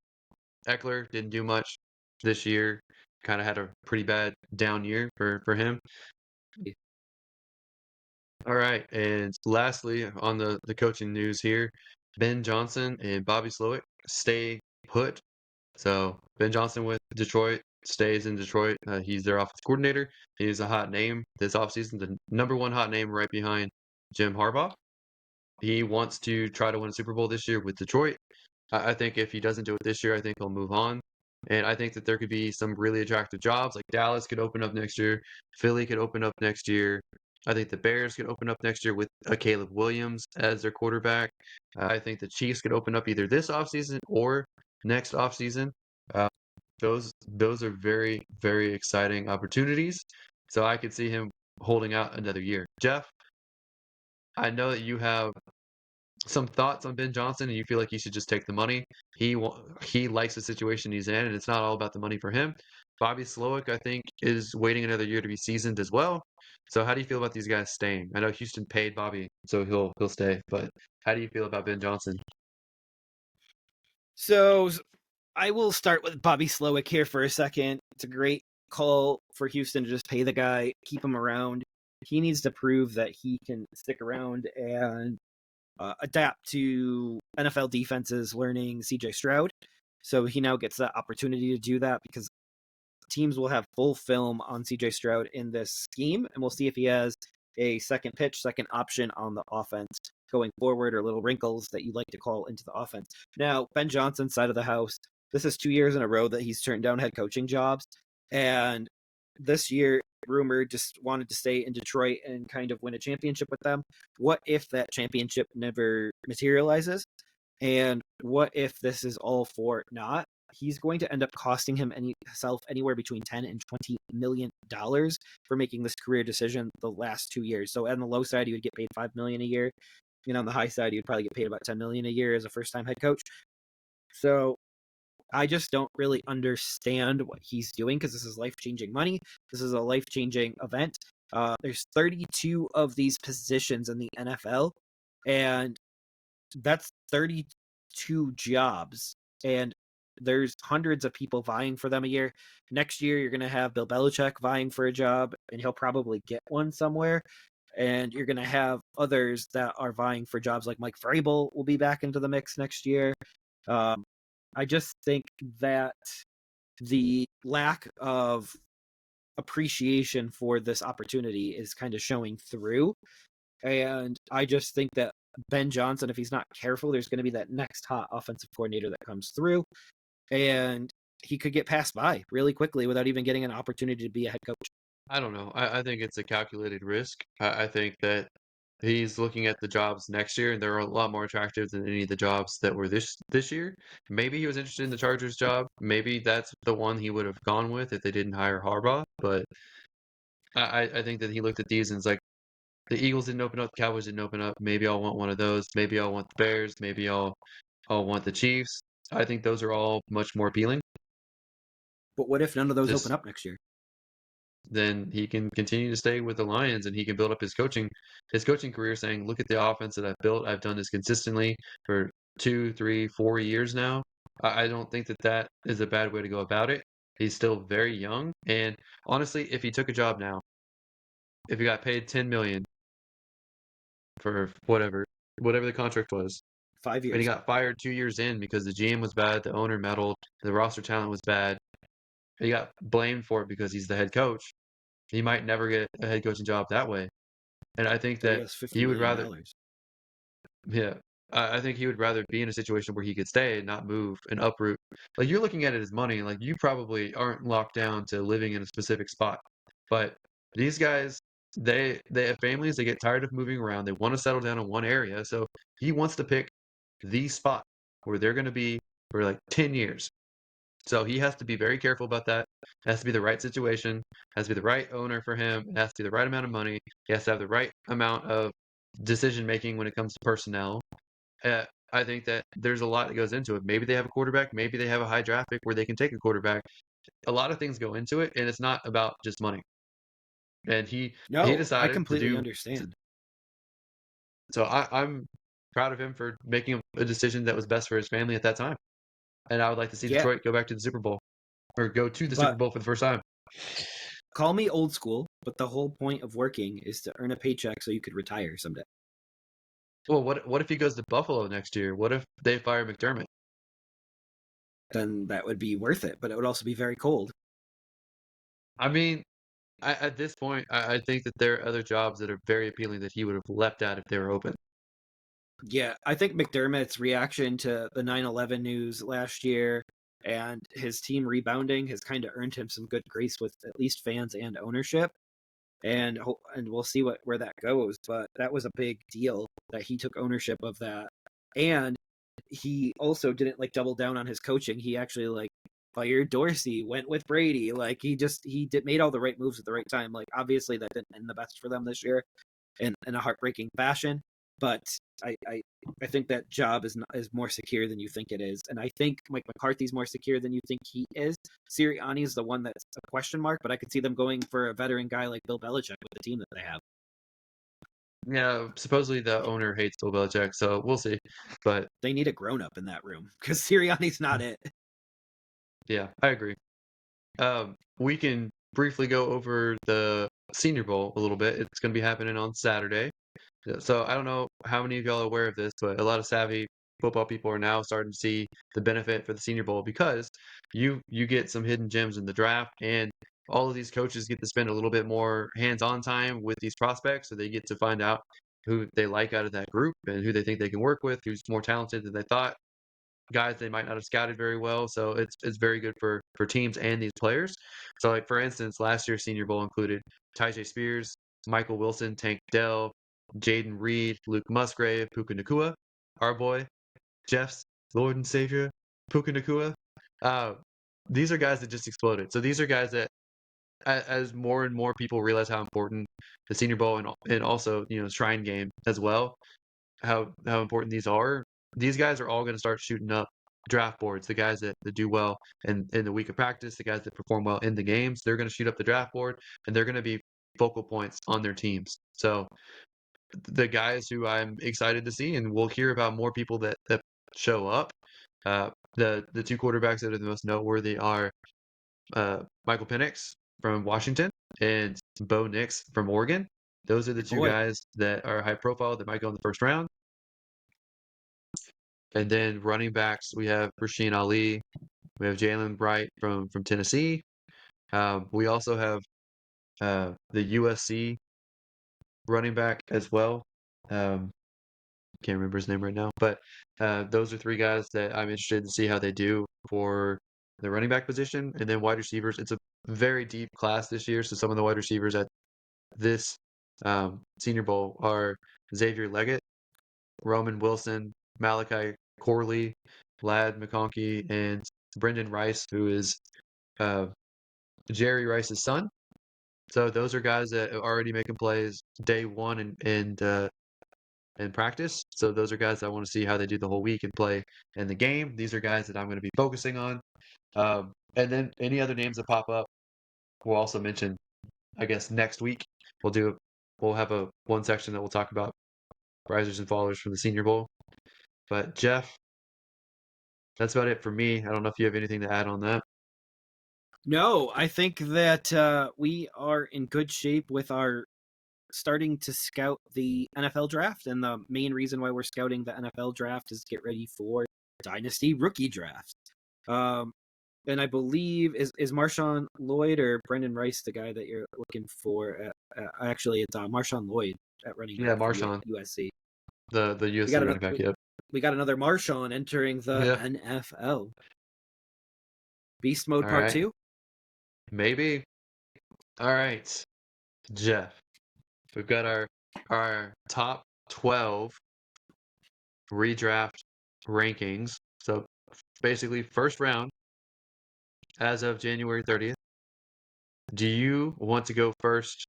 Eckler didn't do much this year, kind of had a pretty bad down year for him. All right, and lastly, on the coaching news here, Ben Johnson and Bobby Slowick stay put. So Ben Johnson with Detroit stays in Detroit. He's their offensive coordinator. He's a hot name this offseason, the number one hot name right behind Jim Harbaugh. He wants to try to win a Super Bowl this year with Detroit. I think if he doesn't do it this year, I think he'll move on. And I think that there could be some really attractive jobs. Like Dallas could open up next year. Philly could open up next year. I think the Bears could open up next year with a Caleb Williams as their quarterback. I think the Chiefs could open up either this offseason or next offseason. Uh, those are very, very exciting opportunities. So I could see him holding out another year. Jeff, I know that you have some thoughts on Ben Johnson, and you feel like he should just take the money. He likes the situation he's in, and it's not all about the money for him. Bobby Slowick, I think, is waiting another year to be seasoned as well. So how do you feel about these guys staying? I know Houston paid Bobby, so he'll stay. But how do you feel about Ben Johnson? So I will start with Bobby Slowick here for a second. It's a great call for Houston to just pay the guy, keep him around. He needs to prove that he can stick around and adapt to NFL defenses, learning CJ Stroud. So he now gets that opportunity to do that because teams will have full film on CJ Stroud in this scheme, and we'll see if he has a second pitch, second option on the offense going forward, or little wrinkles that you like to call into the offense. Now, Ben Johnson's side of the house, this is 2 years in a row that he's turned down head coaching jobs. And this year, rumored, just wanted to stay in Detroit and kind of win a championship with them. What if that championship never materializes? And what if this is all for naught? He's going to end up costing himself anywhere between 10 and $20 million for making this career decision the last 2 years. So on the low side, he would get paid $5 million a year. On the high side, you'd probably get paid about $10 million a year as a first-time head coach. So I just don't really understand what he's doing, because this is life-changing money. This is a life-changing event. There's 32 of these positions in the NFL, and that's 32 jobs, and there's hundreds of people vying for them a year. Next year, you're going to have Bill Belichick vying for a job, and he'll probably get one somewhere. And you're going to have others that are vying for jobs, like Mike Vrabel will be back into the mix next year. I just think that the lack of appreciation for this opportunity is kind of showing through. And I just think that Ben Johnson, if he's not careful, there's going to be that next hot offensive coordinator that comes through, and he could get passed by really quickly without even getting an opportunity to be a head coach. I don't know. I think it's a calculated risk. I think that he's looking at the jobs next year, and they're a lot more attractive than any of the jobs that were this year. Maybe he was interested in the Chargers job. Maybe that's the one he would have gone with if they didn't hire Harbaugh. But I think that he looked at these and it's like, the Eagles didn't open up, the Cowboys didn't open up. Maybe I'll want one of those. Maybe I'll want the Bears. Maybe I'll want the Chiefs. I think those are all much more appealing. But what if none of those Just open up next year? then he can continue to stay with the Lions and he can build up his coaching career saying, look at the offense that I've built. I've done this consistently for 2, 3, 4 years now. I don't think that that is a bad way to go about it. He's still very young. And honestly, if he took a job now, if he got paid 10 million for whatever the contract was, 5 years. and he got fired 2 years in because the GM was bad, the owner meddled, the roster talent was bad, he got blamed for it because he's the head coach. He might never get a head coaching job that way. And I think So he that has $50 he would million. rather, yeah, I think he would rather be in a situation where he could stay and not move and uproot. Like you're looking at it as money. Like you probably aren't locked down to living in a specific spot. But these guys, they have families. They get tired of moving around. They want to settle down in one area. So he wants to pick the spot where they're going to be for like 10 years. So he has to be very careful about that. It has to be the right situation, has to be the right owner for him, it has to be the right amount of money. He has to have the right amount of decision making when it comes to personnel. I think that there's a lot that goes into it. Maybe they have a quarterback, maybe they have a high draft pick where they can take a quarterback. A lot of things go into it, and it's not about just money. And he No, I decided to completely do. understand. So I'm proud of him for making a decision that was best for his family at that time. And I would like to see Yeah, Detroit go back to the Super Bowl or go to the Super but Bowl for the first time. call me old school, but the whole point of working is to earn a paycheck so you could retire someday. Well, what if he goes to Buffalo next year? What if they fire McDermott? Then that would be worth it, but it would also be very cold. I mean, at this point, I think that there are other jobs that are very appealing that he would have leapt at if they were open. Yeah, I think McDermott's reaction to the 9/11 news last year and his team rebounding has kind of earned him some good grace with at least fans and ownership. And we'll see where that goes. But that was a big deal that he took ownership of that, and he also didn't like double down on his coaching. He actually like fired Dorsey, went with Brady. Like he did made all the right moves at the right time. Like obviously that didn't end the best for them this year, in a heartbreaking fashion. But I think that job is more secure than you think it is, and I think Mike McCarthy's more secure than you think he is. Sirianni is the one that's a question mark, but I could see them going for a veteran guy like Bill Belichick with the team that they have. Yeah, supposedly the owner hates Bill Belichick, so we'll see. But They need a grown up in that room because Sirianni's not it. yeah, I agree. We can briefly go over the Senior Bowl a little bit. It's going to be happening on Saturday. So I don't know how many of y'all are aware of this, but a lot of savvy football people are now starting to see the benefit for the Senior Bowl because you get some hidden gems in the draft, and all of these coaches get to spend a little bit more hands-on time with these prospects, so they get to find out who they like out of that group and who they think they can work with, who's more talented than they thought. guys they might not have scouted very well. So it's very good for teams and these players. So like for instance, last year's Senior Bowl included Tyjae Spears, Michael Wilson, Tank Dell, Jaden Reed, Luke Musgrave, Puka Nakua, our boy, Jeff's Lord and Savior, Puka Nakua. Uh, these are guys that just exploded. So these are guys that as more and more people realize how important the Senior Bowl and also Shrine Game as well, how important these are. These guys are all going to start shooting up draft boards. The guys that do well in the week of practice, the guys that perform well in the games, they're going to shoot up the draft board and they're going to be focal points on their teams. So the guys who I'm excited to see, and we'll hear about more people that show up. The two quarterbacks that are the most noteworthy are Michael Penix from Washington and Bo Nix from Oregon. Those are the Good two boy. guys that are high profile that might go in the first round. And then running backs, we have Rasheen Ali, we have Jalen Bright from Tennessee. We also have the USC running back as well. Can't remember his name right now, but those are three guys that I'm interested to see how they do for the running back position. And then wide receivers, it's a very deep class this year. So some of the wide receivers at this Senior Bowl are Xavier Leggett, Roman Wilson, Malachi Corley, Lad McConkey, and Brendan Rice, who is uh, Jerry Rice's son. So those are guys that are already making plays day one and practice. So those are guys that I want to see how they do the whole week and play in the game. These are guys that I'm going to be focusing on. And then any other names that pop up, we'll also mention, I guess, next week. We'll have a one section that we'll talk about risers and fallers from the Senior Bowl. But Jeff, that's about it for me. I don't know if you have anything to add on that. No, I think that we are in good shape with our starting to scout the NFL draft, and the main reason why we're scouting the NFL draft is to get ready for Dynasty Rookie Draft. And I believe is Marshawn Lloyd or Brendan Rice the guy that you're looking for? Actually, it's Marshawn Lloyd at running Yeah, back for Marshawn, USC. the We USC got running another back. Yep. we got another Marshawn entering the Yeah. NFL. Beast Mode All Part right. 2. Maybe. All right, Jeff. We've got our top 12 redraft rankings. So basically, first round as of January 30th. Do you want to go first,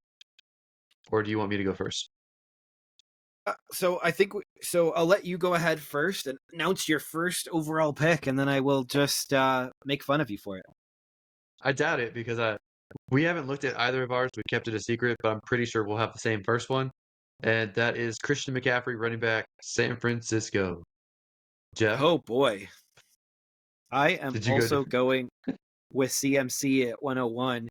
or do you want me to go first? So I think so. I'll let you go ahead first and announce your first overall pick, and then I will just make fun of you for it. I doubt it because we haven't looked at either of ours. We kept it a secret, but I'm pretty sure we'll have the same first one, and that is Christian McCaffrey, running back, San Francisco. Jeff, Oh boy, I am did you go also different? going with CMC at 101.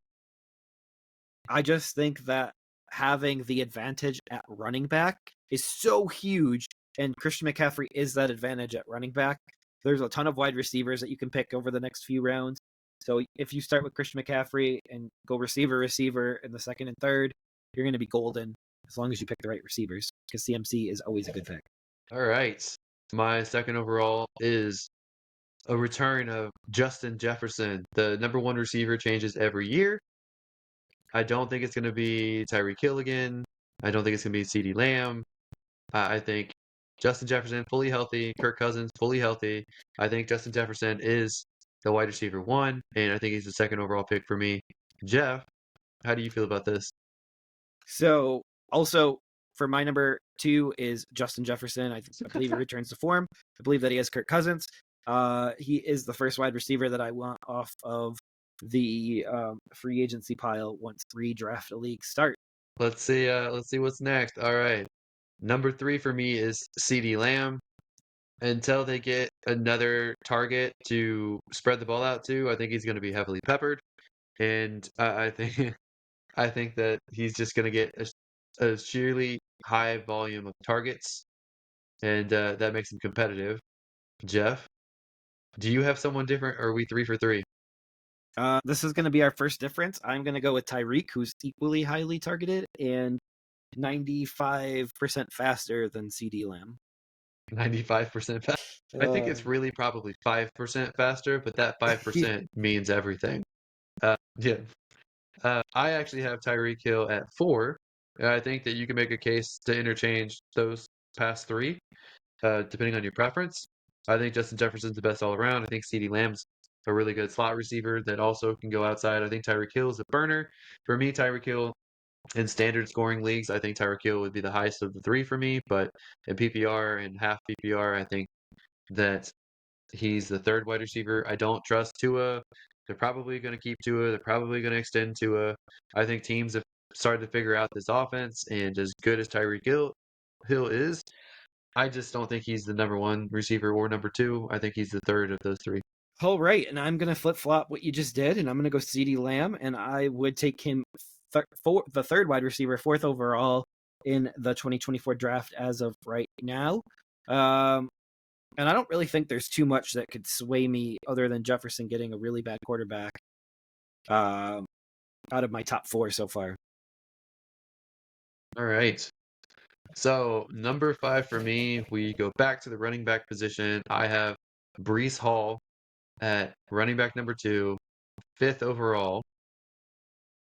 I just think that having the advantage at running back is so huge, and Christian McCaffrey is that advantage at running back. There's a ton of wide receivers that you can pick over the next few rounds. So if you start with Christian McCaffrey and go receiver in the second and third, you're going to be golden as long as you pick the right receivers, because CMC is always a good pick. All right. My second overall is a return of Justin Jefferson. The number one receiver changes every year. I don't think it's going to be Tyreek Hill again. I don't think it's going to be CeeDee Lamb. I think Justin Jefferson fully healthy, Kirk Cousins fully healthy. I think Justin Jefferson is the wide receiver one, and I think he's the second overall pick for me. Jeff, how do you feel about this? So also for my number 2 is Justin Jefferson. I believe he returns to form. I believe that he has Kirk Cousins. He is the first wide receiver that I want off of the free agency pile once redraft leagues start. Let's see. Let's see what's next. All right, number 3 for me is CeeDee Lamb. Until they get another target to spread the ball out to, I think he's going to be heavily peppered, and I think I think that he's just going to get a sheerly high volume of targets, and that makes him competitive. Jeff, do you have someone different, or are we 3 for 3? This is going to be our first difference. I'm going to go with Tyreek, who's equally highly targeted and 95% faster than CeeDee Lamb. 95% faster. I think it's really probably 5% faster, but that 5% means everything. Yeah. I actually have Tyreek Hill at 4. I think that you can make a case to interchange those past 3, depending on your preference. I think Justin Jefferson's the best all around. I think CeeDee Lamb's a really good slot receiver that also can go outside. I think Tyreek Hill is a burner. For me, Tyreek Hill in standard scoring leagues, I think Tyreek Hill would be the highest of the 3 for me. But in PPR and half PPR, I think that he's the 3rd wide receiver. I don't trust Tua. They're probably going to keep Tua. They're probably going to extend Tua. I think teams have started to figure out this offense, and as good as Hill is, I just don't think he's the number 1 receiver or number 2. I think he's the 3rd of those 3. All right, and I'm going to flip-flop what you just did, and I'm going to go CeeDee Lamb, and I would take him the 3rd wide receiver, 4th overall in the 2024 draft as of right now. And I don't really think there's too much that could sway me other than Jefferson getting a really bad quarterback out of my top 4 so far. All right. So number 5 for me, we go back to the running back position. I have Breece Hall at running back number 2, 5th overall.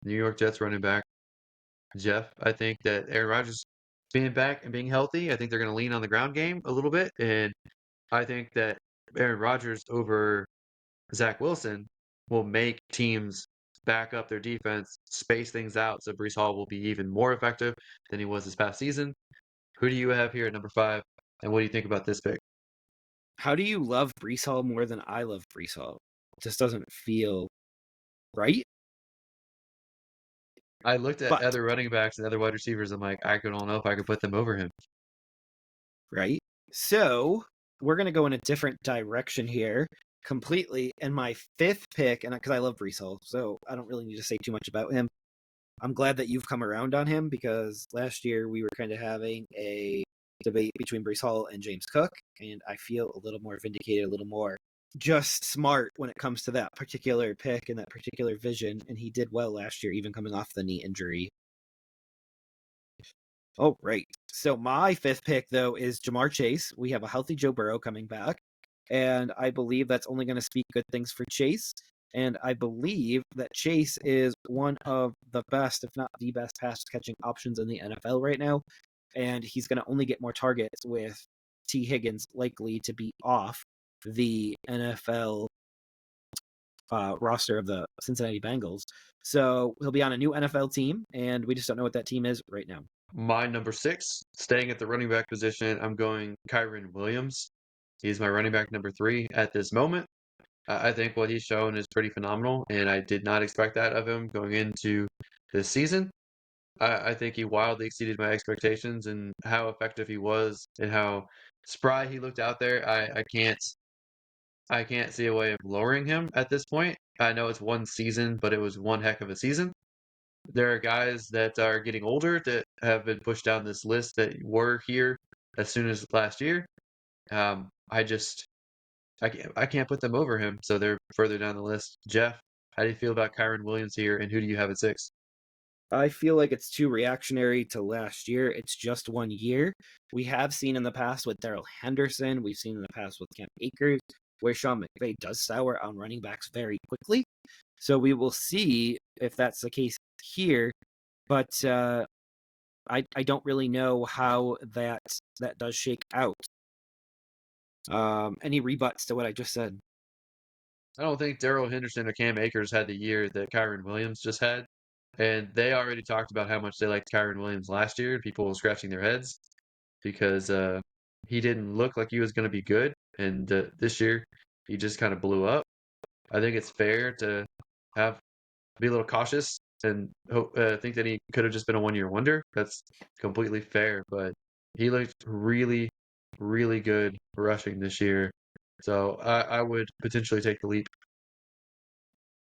New York Jets running back. Jeff, I think that Aaron Rodgers being back and being healthy, I think they're going to lean on the ground game a little bit. And I think that Aaron Rodgers over Zach Wilson will make teams back up their defense, space things out, so Breece Hall will be even more effective than he was this past season. Who do you have here at number 5, and what do you think about this pick? How do you love Breece Hall more than I love Breece Hall? It just doesn't feel right. I looked at But other running backs and other wide receivers. I'm like, I don't know if I could put them over him. right. So we're gonna go in a different direction here completely. And my 5th pick, and because I love Breece Hall, so I don't really need to say too much about him. I'm glad that you've come around on him because last year we were kind of having a debate between Breece Hall and James Cook, and I feel a little more vindicated, a little more just smart when it comes to that particular pick and that particular vision. And he did well last year, even coming off the knee injury. Oh, right. So my 5th pick, though, is Jamar Chase. We have a healthy Joe Burrow coming back, and I believe that's only going to speak good things for Chase. And I believe that Chase is one of the best, if not the best, pass-catching options in the NFL right now. And he's going to only get more targets with T. Higgins likely to be off the NFL roster of the Cincinnati Bengals. So he'll be on a new NFL team, and we just don't know what that team is right now. My number 6, staying at the running back position, I'm going Kyren Williams. He's my running back number 3 at this moment. I think what he's shown is pretty phenomenal, and I did not expect that of him going into this season. I think he wildly exceeded my expectations and how effective he was and how spry he looked out there. I can't see a way of lowering him at this point. I know it's one season, but it was one heck of a season. There are guys that are getting older that have been pushed down this list that were here as soon as last year. I just I can't put them over him, so they're further down the list. Jeff, how do you feel about Kyren Williams here, and who do you have at 6? I feel like it's too reactionary to last year. It's just 1 year. We have seen in the past with Darrell Henderson. We've seen in the past with Cam Akers, where Sean McVay does sour on running backs very quickly. So we will see if that's the case here. But I don't really know how that does shake out. Any rebuts to what I just said? I don't think Darrell Henderson or Cam Akers had the year that Kyren Williams just had. And they already talked about how much they liked Kyren Williams last year. People were scratching their heads because he didn't look like he was going to be good. And this year, he just kind of blew up. I think it's fair to be a little cautious and think that he could have just been a one-year wonder. That's completely fair. But he looked really, really good rushing this year. So I would potentially take the leap.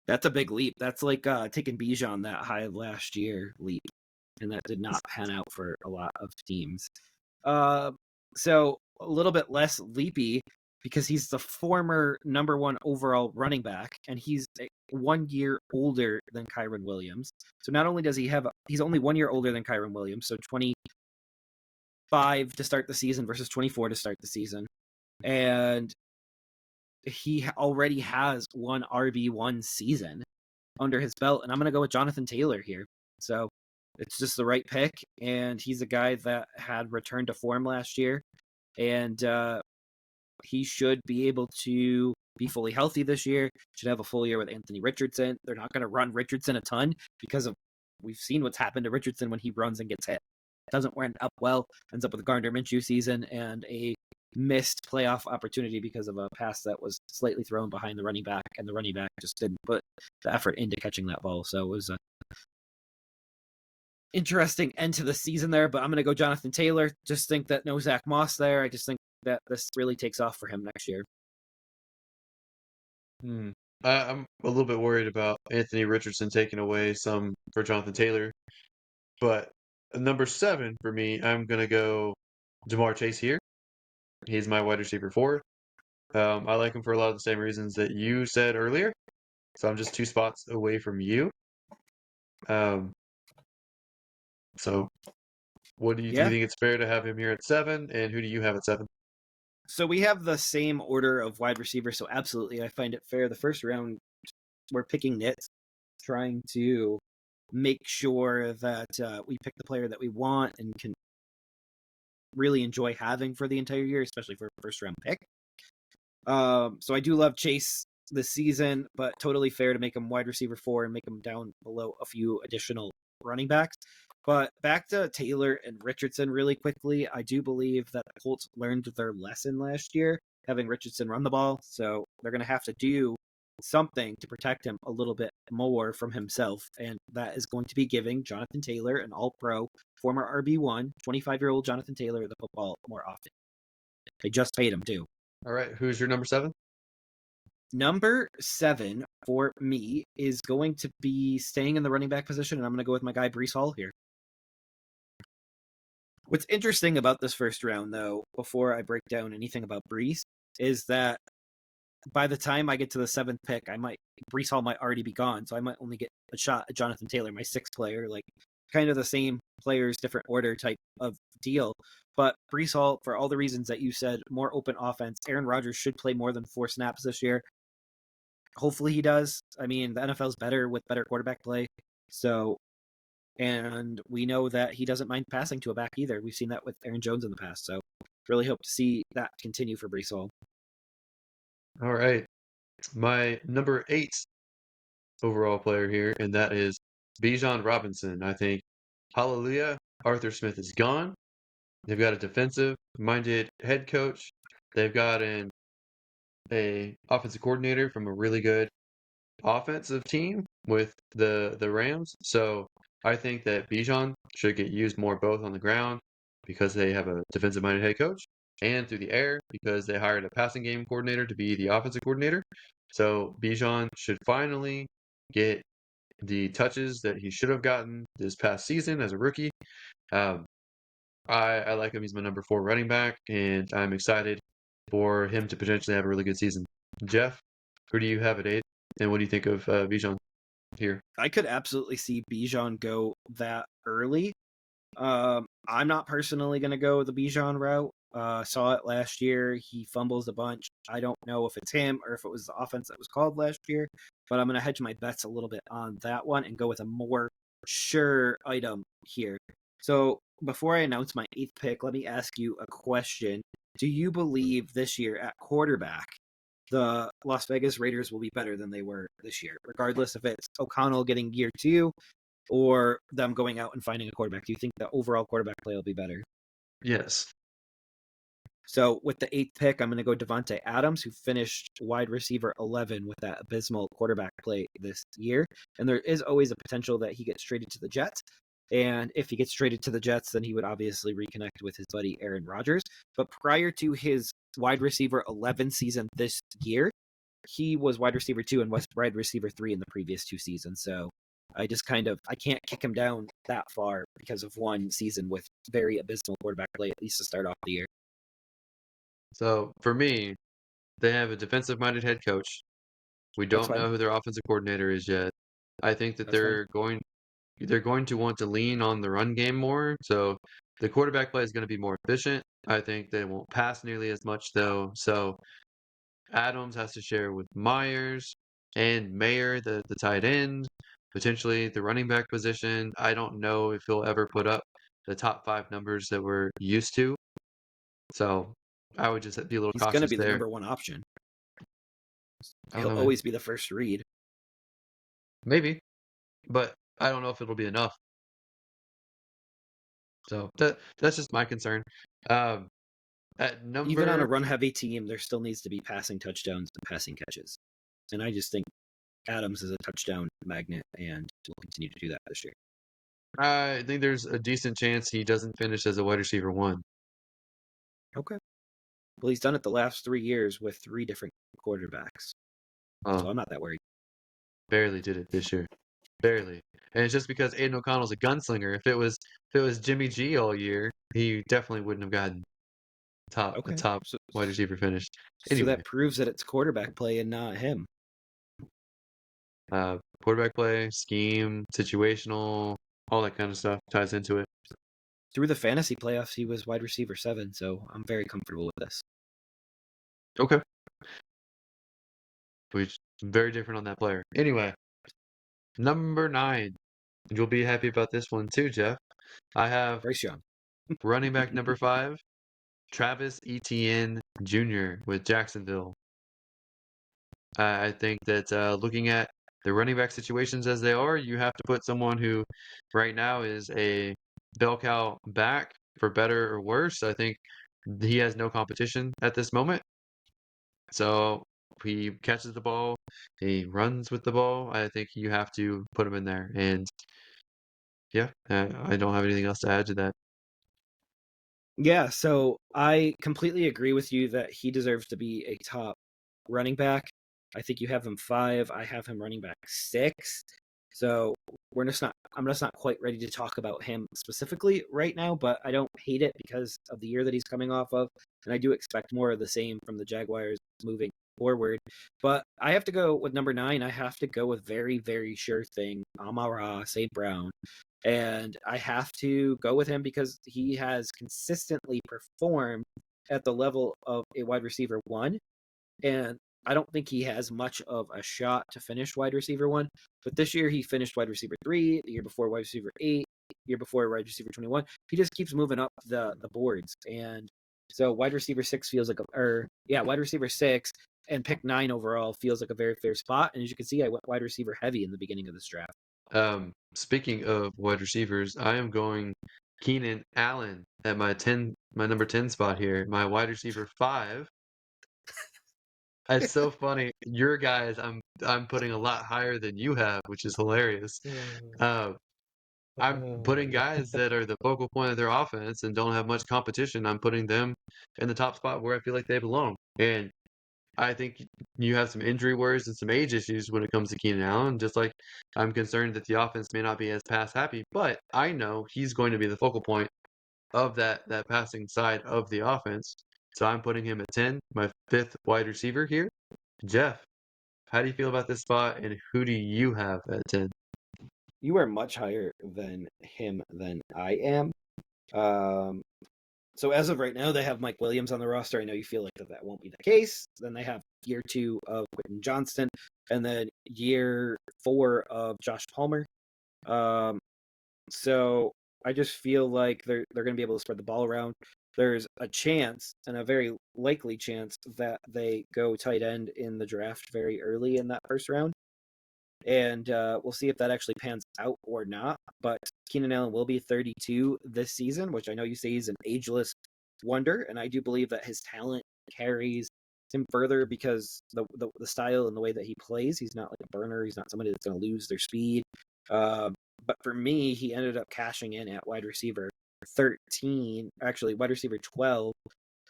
That's a big leap. That's like taking Bijan that high last year leap, and that did not pan out for a lot of teams. So a little bit less leapy because he's the former number 1 overall running back, and he's 1 year older than Kyren Williams. So not only does he's only 1 year older than Kyren Williams, so 25 to start the season versus 24 to start the season. And he already has one RB1 season under his belt. And I'm going to go with Jonathan Taylor here. So it's just the right pick. And he's a guy that had returned to form last year. And he should be able to be fully healthy this year. Should have a full year with Anthony Richardson. They're not going to run Richardson a ton because of we've seen what's happened to Richardson when he runs and gets hit. Doesn't end up well. Ends up with a Gardner Minshew season and a missed playoff opportunity because of a pass that was slightly thrown behind the running back, and the running back just didn't put the effort into catching that ball. So it was a interesting end to the season there, but I'm going to go Jonathan Taylor. Just think that no Zach Moss there. I just think that this really takes off for him next year. I'm a little bit worried about Anthony Richardson taking away some for Jonathan Taylor, but number 7 for me, I'm gonna go Jamar Chase here. He's my wide receiver 4. I like him for a lot of the same reasons that you said earlier. So I'm just 2 spots away from you. So what do you think it's fair to have him here at 7? And who do you have at 7? So we have the same order of wide receivers. So absolutely, I find it fair. The first round, we're picking nits, trying to make sure that we pick the player that we want and can really enjoy having for the entire year, especially for a first round pick. So I do love Chase this season, but totally fair to make him wide receiver 4 and make him down below a few additional running backs. But back to Taylor and Richardson really quickly. I do believe that the Colts learned their lesson last year, having Richardson run the ball. So they're going to have to do something to protect him a little bit more from himself. And that is going to be giving Jonathan Taylor, an all-pro, former RB1, 25-year-old Jonathan Taylor, the football more often. They just paid him too. All right. Who's your number 7? Number 7 for me is going to be staying in the running back position, and I'm going to go with my guy Breece Hall here. What's interesting about this first round, though, before I break down anything about Breece, is that by the time I get to the 7th pick, Breece Hall might already be gone, so I might only get a shot at Jonathan Taylor, my 6th player, like kind of the same players, different order type of deal. But Breece Hall, for all the reasons that you said, more open offense. Aaron Rodgers should play more than 4 snaps this year. Hopefully he does. I mean, the NFL's better with better quarterback play. So, and we know that he doesn't mind passing to a back either. We've seen that with Aaron Jones in the past. So really hope to see that continue for Breece Hall. All right. My number 8 overall player here, and that is Bijan Robinson. I think, hallelujah, Arthur Smith is gone. They've got a defensive-minded head coach. They've got an offensive coordinator from a really good offensive team with the Rams. So I think that Bijan should get used more both on the ground because they have a defensive-minded head coach, and through the air because they hired a passing game coordinator to be the offensive coordinator. So Bijan should finally get the touches that he should have gotten this past season as a rookie. I like him. He's my number 4 running back, and I'm excited for him to potentially have a really good season. Jeff, who do you have at 8, and what do you think of Bijan here? I could absolutely see Bijan go that early. I'm not personally going to go the Bijan route. Saw it last year. He fumbles a bunch. I don't know if it's him or if it was the offense that was called last year, but I'm going to hedge my bets a little bit on that one and go with a more sure item here. So before I announce my 8th pick, let me ask you a question. Do you believe this year at quarterback, the Las Vegas Raiders will be better than they were this year, regardless if it's O'Connell getting year 2 or them going out and finding a quarterback? Do you think the overall quarterback play will be better? Yes. So with the 8th pick, I'm going to go Devontae Adams, who finished wide receiver 11 with that abysmal quarterback play this year. And there is always a potential that he gets traded to the Jets. And if he gets traded to the Jets, then he would obviously reconnect with his buddy Aaron Rodgers. But prior to his wide receiver 11 season this year, he was wide receiver 2 and was wide receiver 3 in the previous 2 seasons. So I can't kick him down that far because of one season with very abysmal quarterback play, at least to start off the year. So for me, they have a defensive-minded head coach. We don't know who their offensive coordinator is yet. I think that they're going to want to lean on the run game more. So The quarterback play is going to be more efficient. I think they won't pass nearly as much, though. So Adams has to share with Myers and Mayer, the tight end, potentially the running back position. I don't know if he'll ever put up the top 5 numbers that we're used to. So I would just be a little He's going to cautious be the there. number one option. I don't He'll know, man. always be the first read. Maybe, but I don't know if it'll be enough. So that's just my concern. At Even on a number, run-heavy team, there still needs to be passing touchdowns and passing catches. And I just think Adams is a touchdown magnet and will continue to do that this year. I think there's a decent chance he doesn't finish as a wide receiver 1. Okay. Well, he's done it the last 3 years with 3 different quarterbacks. So I'm not that worried. Barely did it this year. Barely. And it's just because Aiden O'Connell's a gunslinger. If it was Jimmy G all year, he definitely wouldn't have gotten a Okay. top wide receiver finish. So Anyway, that proves that it's quarterback play and not him. quarterback play, scheme, situational, all that kind of stuff ties into it. Through the fantasy playoffs, he was wide receiver 7, so I'm very comfortable with this. Okay. Which very different on that player. Anyway, number 9. You'll be happy about this one too, Jeff. I have Bryce Young. running back number 5, Travis Etienne Jr. with Jacksonville. I think that looking at the running back situations as they are, you have to put someone who right now is a bell cow back for better or worse. I think he has no competition at this moment. So he catches the ball, he runs with the ball. I think you have to put him in there. And yeah, I don't have anything else to add to that. Yeah, so I completely agree with you that he deserves to be a top running back. I think you have him 5. I have him running back 6. So I'm just not quite ready to talk about him specifically right now, but I don't hate it because of the year that he's coming off of. And I do expect more of the same from the Jaguars moving forward. But I have to go with number 9. I have to go with very, very sure thing, Amon-Ra St. Brown. And I have to go with him because he has consistently performed at the level of a wide receiver 1. And I don't think he has much of a shot to finish wide receiver 1. But this year he finished wide receiver 3, the year before wide receiver 8, year before wide receiver 21. He just keeps moving up the boards. And so wide receiver 6 feels like wide receiver 6 and pick 9 overall feels like a very fair spot. And as you can see, I went wide receiver heavy in the beginning of this draft. Speaking of wide receivers, I am going Keenan Allen at my number 10 spot here. My wide receiver 5. It's so funny. Your guys, I'm putting a lot higher than you have, which is hilarious. Uh, I'm putting guys that are the focal point of their offense and don't have much competition. I'm putting them in the top spot where I feel like they belong. And I think you have some injury worries and some age issues when it comes to Keenan Allen. Just like I'm concerned that the offense may not be as pass happy, but I know he's going to be the focal point of that passing side of the offense. So I'm putting him at 10, my 5th wide receiver here. Jeff, how do you feel about this spot, and who do you have at 10? You are much higher than him than I am. So as of right now, they have Mike Williams on the roster. I know you feel like that won't be the case. Then they have year 2 of Quentin Johnston, and then year 4 of Josh Palmer. So I just feel like they're going to be able to spread the ball around. There's a chance, and a very likely chance, that they go tight end in the draft very early in that first round. And we'll see if that actually pans out or not. But Keenan Allen will be 32 this season, which I know you say he's an ageless wonder, and I do believe that his talent carries him further because the style and the way that he plays, he's not like a burner. He's not somebody that's going to lose their speed. But for me, he ended up cashing in at wide receiver 13, actually wide receiver 12,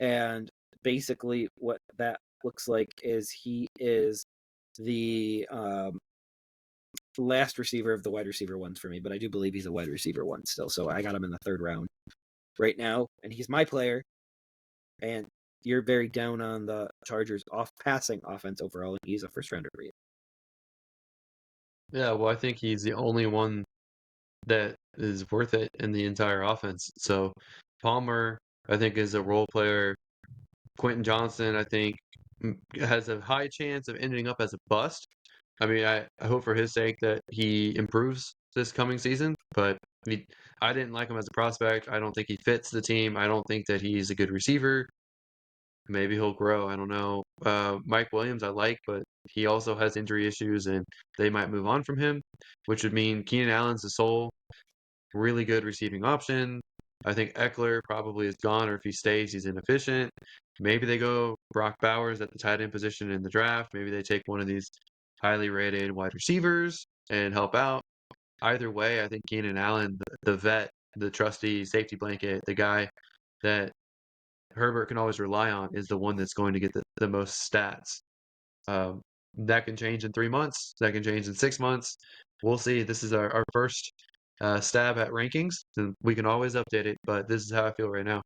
and basically what that looks like is he is the last receiver of the wide receiver 1s for me, but I do believe he's a wide receiver 1 still. So I got him in the 3rd round right now, and he's my player. And you're very down on the Chargers passing offense overall, and he's a first rounder for you. Yeah, well, I think he's the only one that is worth it in the entire offense. So Palmer, I think, is a role player. Quentin Johnson, I think, has a high chance of ending up as a bust. I mean, I hope for his sake that he improves this coming season, but I didn't like him as a prospect. I don't think he fits the team. I don't think that he's a good receiver. Maybe he'll grow. I don't know. Mike Williams, I like, but he also has injury issues, and they might move on from him, which would mean Keenan Allen's the sole really good receiving option. I think Eckler probably is gone, or if he stays, he's inefficient. Maybe they go Brock Bowers at the tight end position in the draft. Maybe they take one of these highly rated wide receivers and help out. Either way, I think Keenan Allen, the vet, the trusty safety blanket, the guy that Herbert can always rely on, is the one that's going to get the most stats. Um, that can change in 3 months. That can change in 6 months. We'll see. This is our first stab at rankings, and we can always update it, but this is how I feel right now.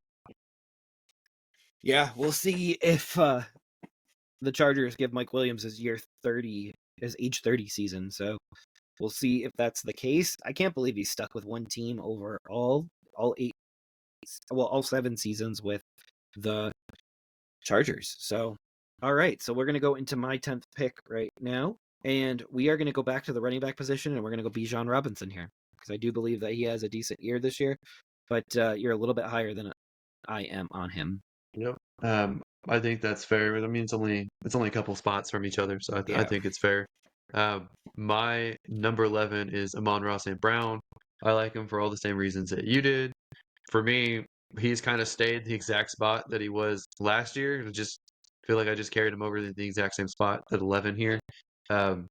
Yeah, we'll see if the Chargers give Mike Williams his age 30 season. So we'll see if that's the case. I can't believe he's stuck with one team over all 7 seasons with the Chargers. So, all right. So we're going to go into my 10th pick right now. And we are going to go back to the running back position, and we're going to go Bijan Robinson here. Because I do believe that he has a decent year this year. But you're a little bit higher than I am on him. Yep. I think that's fair. I mean, it's only a couple spots from each other, so I Yeah. think it's fair. My number 11 is Amon-Ra St. Brown. I like him for all the same reasons that you did. For me, he's kind of stayed the exact spot that he was last year. I just feel like I just carried him over to the exact same spot at 11 here. Um,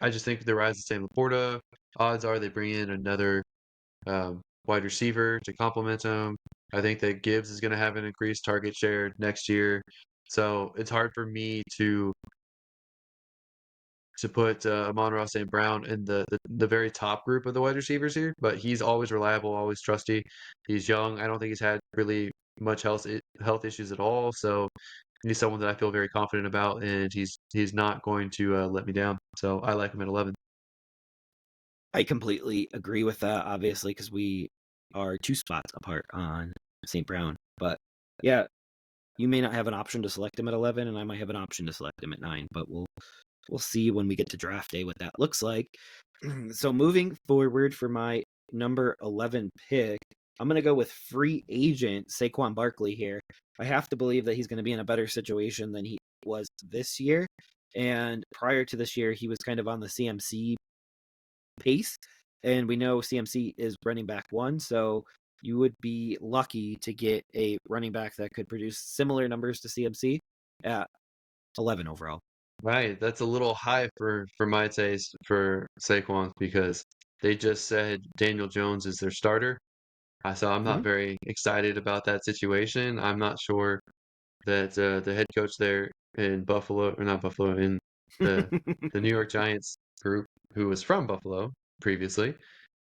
I just think the rise of Sam Laporta, odds are they bring in another wide receiver to complement him. I think that Gibbs is going to have an increased target share next year. So it's hard for me to put Amon-Ra St. Brown in the very top group of the wide receivers here, but he's always reliable, always trusty. He's young. I don't think he's had really much health issues at all. So he's someone that I feel very confident about, and he's not going to let me down. So I like him at 11. I completely agree with that, obviously, because we are 2 spots apart on St. Brown. But yeah, you may not have an option to select him at 11, and I might have an option to select him at 9. But we'll see when we get to draft day what that looks like. So moving forward for my number 11 pick, I'm going to go with free agent Saquon Barkley here. I have to believe that he's going to be in a better situation than he was this year. And prior to this year, he was kind of on the CMC pace. And we know CMC is running back 1. So you would be lucky to get a running back that could produce similar numbers to CMC at 11 overall. Right, that's a little high for my taste for Saquon because they just said Daniel Jones is their starter. So I'm not Mm-hmm. very excited about that situation. I'm not sure that the head coach there in Buffalo, or not Buffalo, in the the New York Giants group, who was from Buffalo previously.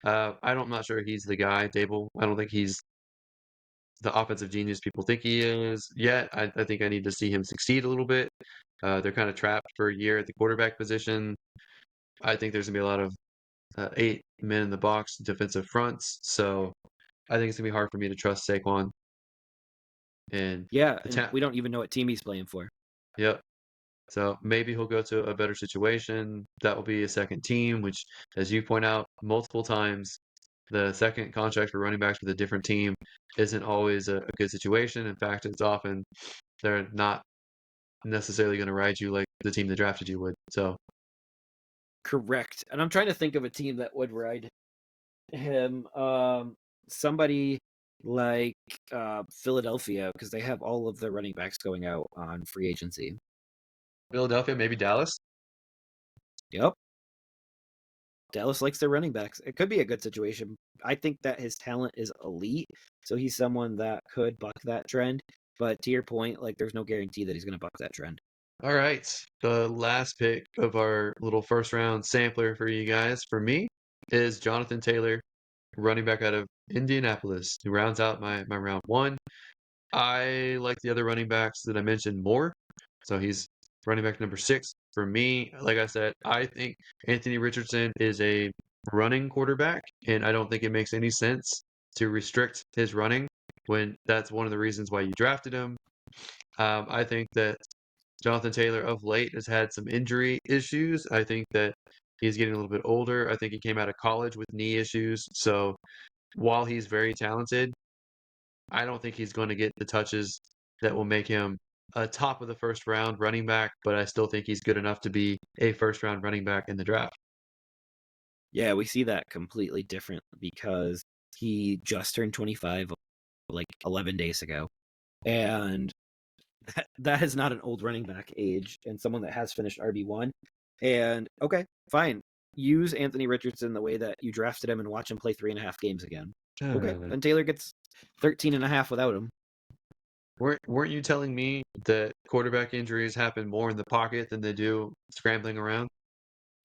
I'm not sure he's the guy, Dable. I don't think he's the offensive genius people think he is yet. I think I need to see him succeed a little bit. They're kind of trapped for a year at the quarterback position. I think there's gonna be a lot of 8 men in the box defensive fronts, so I think it's gonna be hard for me to trust Saquon and Yeah, the and ta- we don't even know what team he's playing for. Yep. So maybe he'll go to a better situation. That will be a second team, which, as you point out multiple times, the second contract for running backs with a different team isn't always a good situation. In fact, it's often they're not necessarily going to ride you like the team that drafted you would. So Correct. And I'm trying to think of a team that would ride him. Somebody like Philadelphia, because they have all of their running backs going out on free agency. Philadelphia, maybe Dallas. Yep. Dallas likes their running backs. It could be a good situation. I think that his talent is elite, so he's someone that could buck that trend. But to your point, like there's no guarantee that he's going to buck that trend. All right. The last pick of our little first round sampler for you guys, for me, is Jonathan Taylor, running back out of Indianapolis, who rounds out my round one. I like the other running backs that I mentioned more. So he's running back number 6 for me. Like I said, I think Anthony Richardson is a running quarterback, and I don't think it makes any sense to restrict his running when that's one of the reasons why you drafted him. I think that Jonathan Taylor of late has had some injury issues. I think that he's getting a little bit older. I think he came out of college with knee issues. So while he's very talented, I don't think he's going to get the touches that will make him a top of the first round running back, but I still think he's good enough to be a first round running back in the draft. Yeah, we see that completely different because he just turned 25 like 11 days ago. And that is not an old running back age and someone that has finished RB1. And okay, fine. Use Anthony Richardson the way that you drafted him and watch him play 3.5 games again. Okay, then Taylor gets 13.5 without him. Weren't you telling me that quarterback injuries happen more in the pocket than they do scrambling around?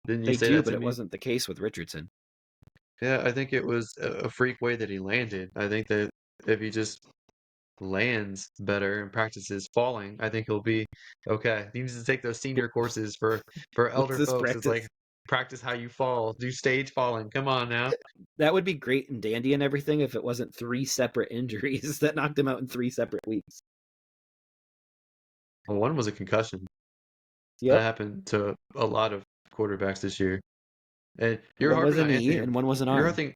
Didn't you They say do, that but to it me? wasn't the case with Richardson. Yeah, I think it was a freak way that he landed. I think that if he just lands better and practices falling, I think he'll be okay. He needs to take those senior courses for What's elder this folks. It's like practice? practice how you fall, do stage falling. Come on now. That would be great and dandy and everything if it wasn't 3 separate injuries that knocked him out in 3 separate weeks. Well, one was a concussion. That Yep. happened to a lot of quarterbacks this year. And you're One was harping a on knee Anthony. and one was an You're arm. harping.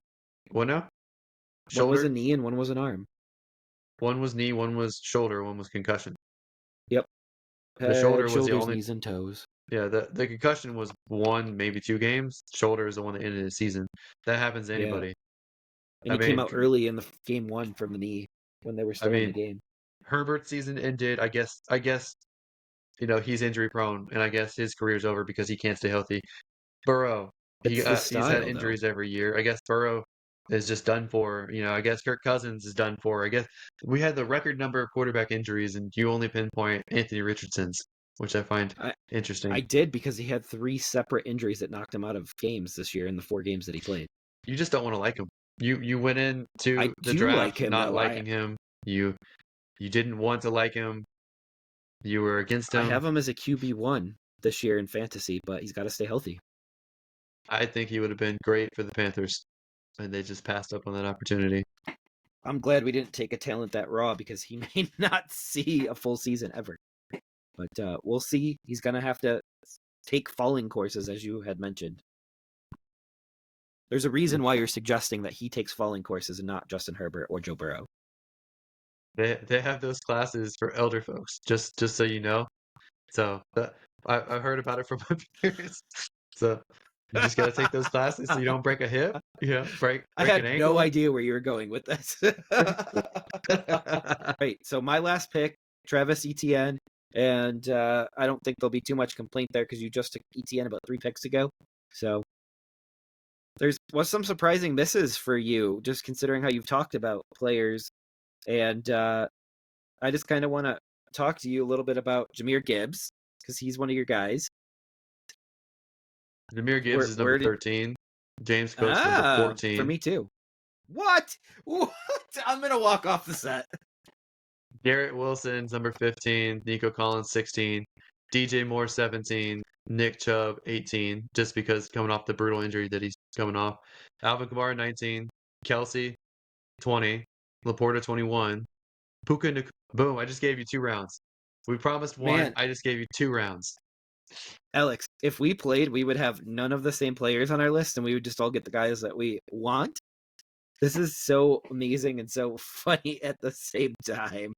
What now? One was a Shoulder. knee and one was an arm. One was knee. One was shoulder. One was concussion. Yep. The Head, shoulder was the shoulders, only. knees, and toes. Yeah, the concussion was one, maybe 2 games. Shoulder is the one that ended the season. That happens to Yeah. anybody. And I he came mean, out early in the game 1 from the knee when they were I still in the mean, game. Herbert's season ended. I guess he's injury prone, and I guess his career's over because he can't stay healthy. Burrow, It's the he's had style, though. injuries every year. I guess Burrow is just done for. I guess Kirk Cousins is done for. I guess we had the record number of quarterback injuries, and you only pinpoint Anthony Richardson's, which I find I interesting. I did because he had 3 separate injuries that knocked him out of games this year in the 4 games that he played. You just don't want to like him. You went I into the do like draft him not though. I liking him. You didn't want to like him. You were against I him. have him as a QB1 this year in fantasy, but he's got to stay healthy. I think he would have been great for the Panthers, and they just passed up on that opportunity. I'm glad we didn't take a talent that raw because he may not see a full season ever. But we'll see. He's going to have to take falling courses, as you had mentioned. There's a reason why you're suggesting that he takes falling courses and not Justin Herbert or Joe Burrow. They have those classes for elder folks, just so you know. So I heard about it from my parents. So you just got to take those classes so you don't break a hip, I break an had no ankle. idea where you were going with this. Right. So my last pick, Travis Etienne, and I don't think there'll be too much complaint there because you just took Etienne about 3 picks ago. So was some surprising misses for you, just considering how you've talked about players. And I just kind of want to talk to you a little bit about Jahmyr Gibbs because he's one of your guys. Jameer Gibbs Where is number where did 13. James Cook's number for 14. me too. What? What? I'm gonna walk off the set. Garrett Wilson's number 15. Nico Collins 16. DJ Moore 17. Nick Chubb 18. Just because coming off the brutal injury that he's coming off. Alvin Kamara 19. Kelsey 20. Laporta 21. Puka Nuk- Boom, I just gave you 2 rounds. We promised one. Man, I just gave you 2 rounds. Alex, if we played, we would have none of the same players on our list and we would just all get the guys that we want. This is so amazing and so funny at the same time.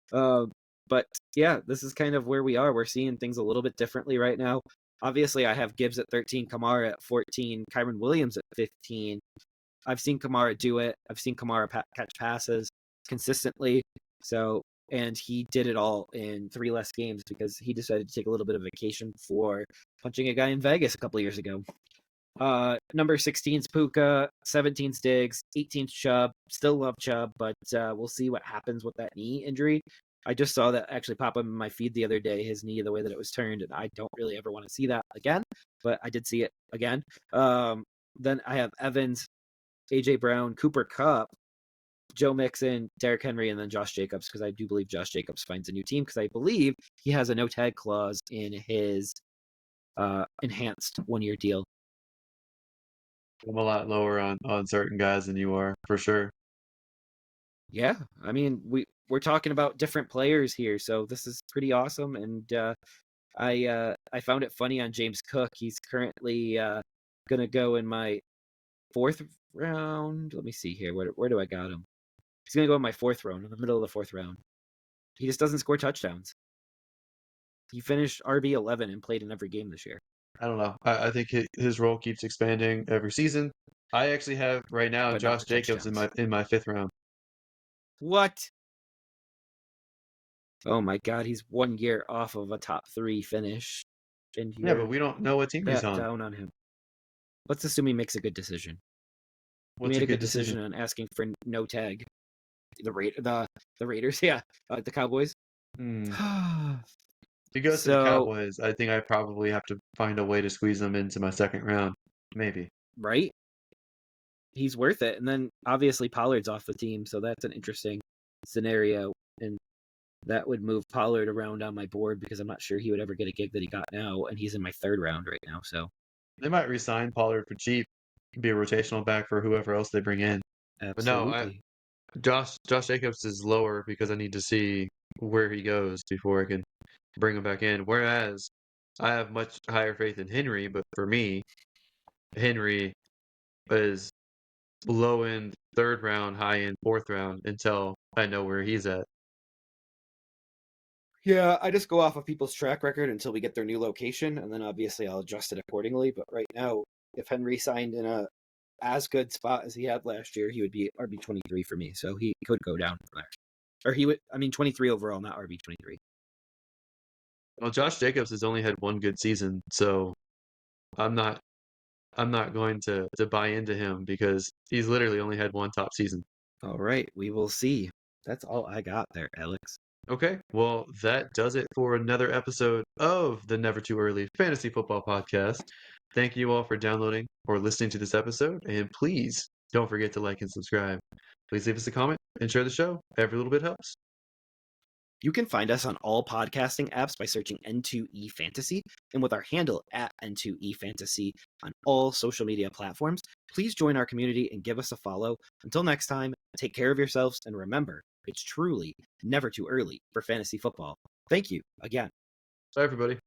But yeah, this is kind of where we are. We're seeing things a little bit differently right now. Obviously, I have Gibbs at 13, Kamara at 14, Kyron Williams at 15. I've seen Kamara do it. I've seen Kamara catch passes consistently. So, and he did it all in 3 less games because he decided to take a little bit of vacation for punching a guy in Vegas a couple years ago. Number 16's Puka, 17's Diggs, 18's Chubb. Still love Chubb, but we'll see what happens with that knee injury. I just saw that actually pop up in my feed the other day, his knee, the way that it was turned, and I don't really ever want to see that again, but I did see it again. Then I have Evans, AJ Brown, Cooper Kupp, Joe Mixon, Derrick Henry, and then Josh Jacobs, because I do believe Josh Jacobs finds a new team, because I believe he has a no tag clause in his enhanced 1-year deal. I'm a lot lower on certain guys than you are, for sure. Yeah, I mean, we're talking about different players here, so this is pretty awesome. And I found it funny on James Cook. He's currently gonna go in my fourth round. Let me see here. Where do I got him? He's gonna go in my fourth round, in the middle of the fourth round. He just doesn't score touchdowns. He finished RB11 and played in every game this year, I don't know. I think his role keeps expanding every season. I actually have right now but not Josh the Jacobs touchdowns. in my fifth round. What? Oh my God, he's 1 year off of a top 3 finish, and Yeah, but you're we don't know what team he's that on. down on him. Let's assume he makes a good decision. He What's made a a good good decision? decision on asking for no tag. The Raiders, yeah, the Cowboys. Hmm. If he goes to the So, Cowboys, I think I probably have to find a way to squeeze him into my second round. Maybe. right, he's worth it. And then obviously Pollard's off the team, so that's an interesting scenario. And that would move Pollard around on my board because I'm not sure he would ever get a gig that he got now, and he's in my third round right now. So, They might re-sign Pollard for cheap, be a rotational back for whoever else they bring in. But no, absolutely. Josh Jacobs is lower because I need to see where he goes before I can bring him back in. Whereas I have much higher faith in Henry, but for me, Henry is low end third round, high end fourth round until I know where he's at. Yeah, I just go off of people's track record until we get their new location, and then obviously I'll adjust it accordingly. But right now, if Henry signed in a as good spot as he had last year, he would be RB23 for me. So he could go down from there. Or he would, I mean, 23 overall, not RB23. Well, Josh Jacobs has only had one good season, so I'm not I'm not going to buy into him because he's literally only had one top season. All right, we will see. That's all I got there, Alex. Okay, well, that does it for another episode of the Never Too Early Fantasy Football Podcast. Thank you all for downloading or listening to this episode, and please don't forget to like and subscribe. Please leave us a comment and share the show. Every little bit helps. You can find us on all podcasting apps by searching N2E Fantasy and with our handle at N2E Fantasy on all social media platforms. Please join our community and give us a follow. Until next time, take care of yourselves and remember, it's truly never too early for fantasy football. Thank you again. Bye, everybody.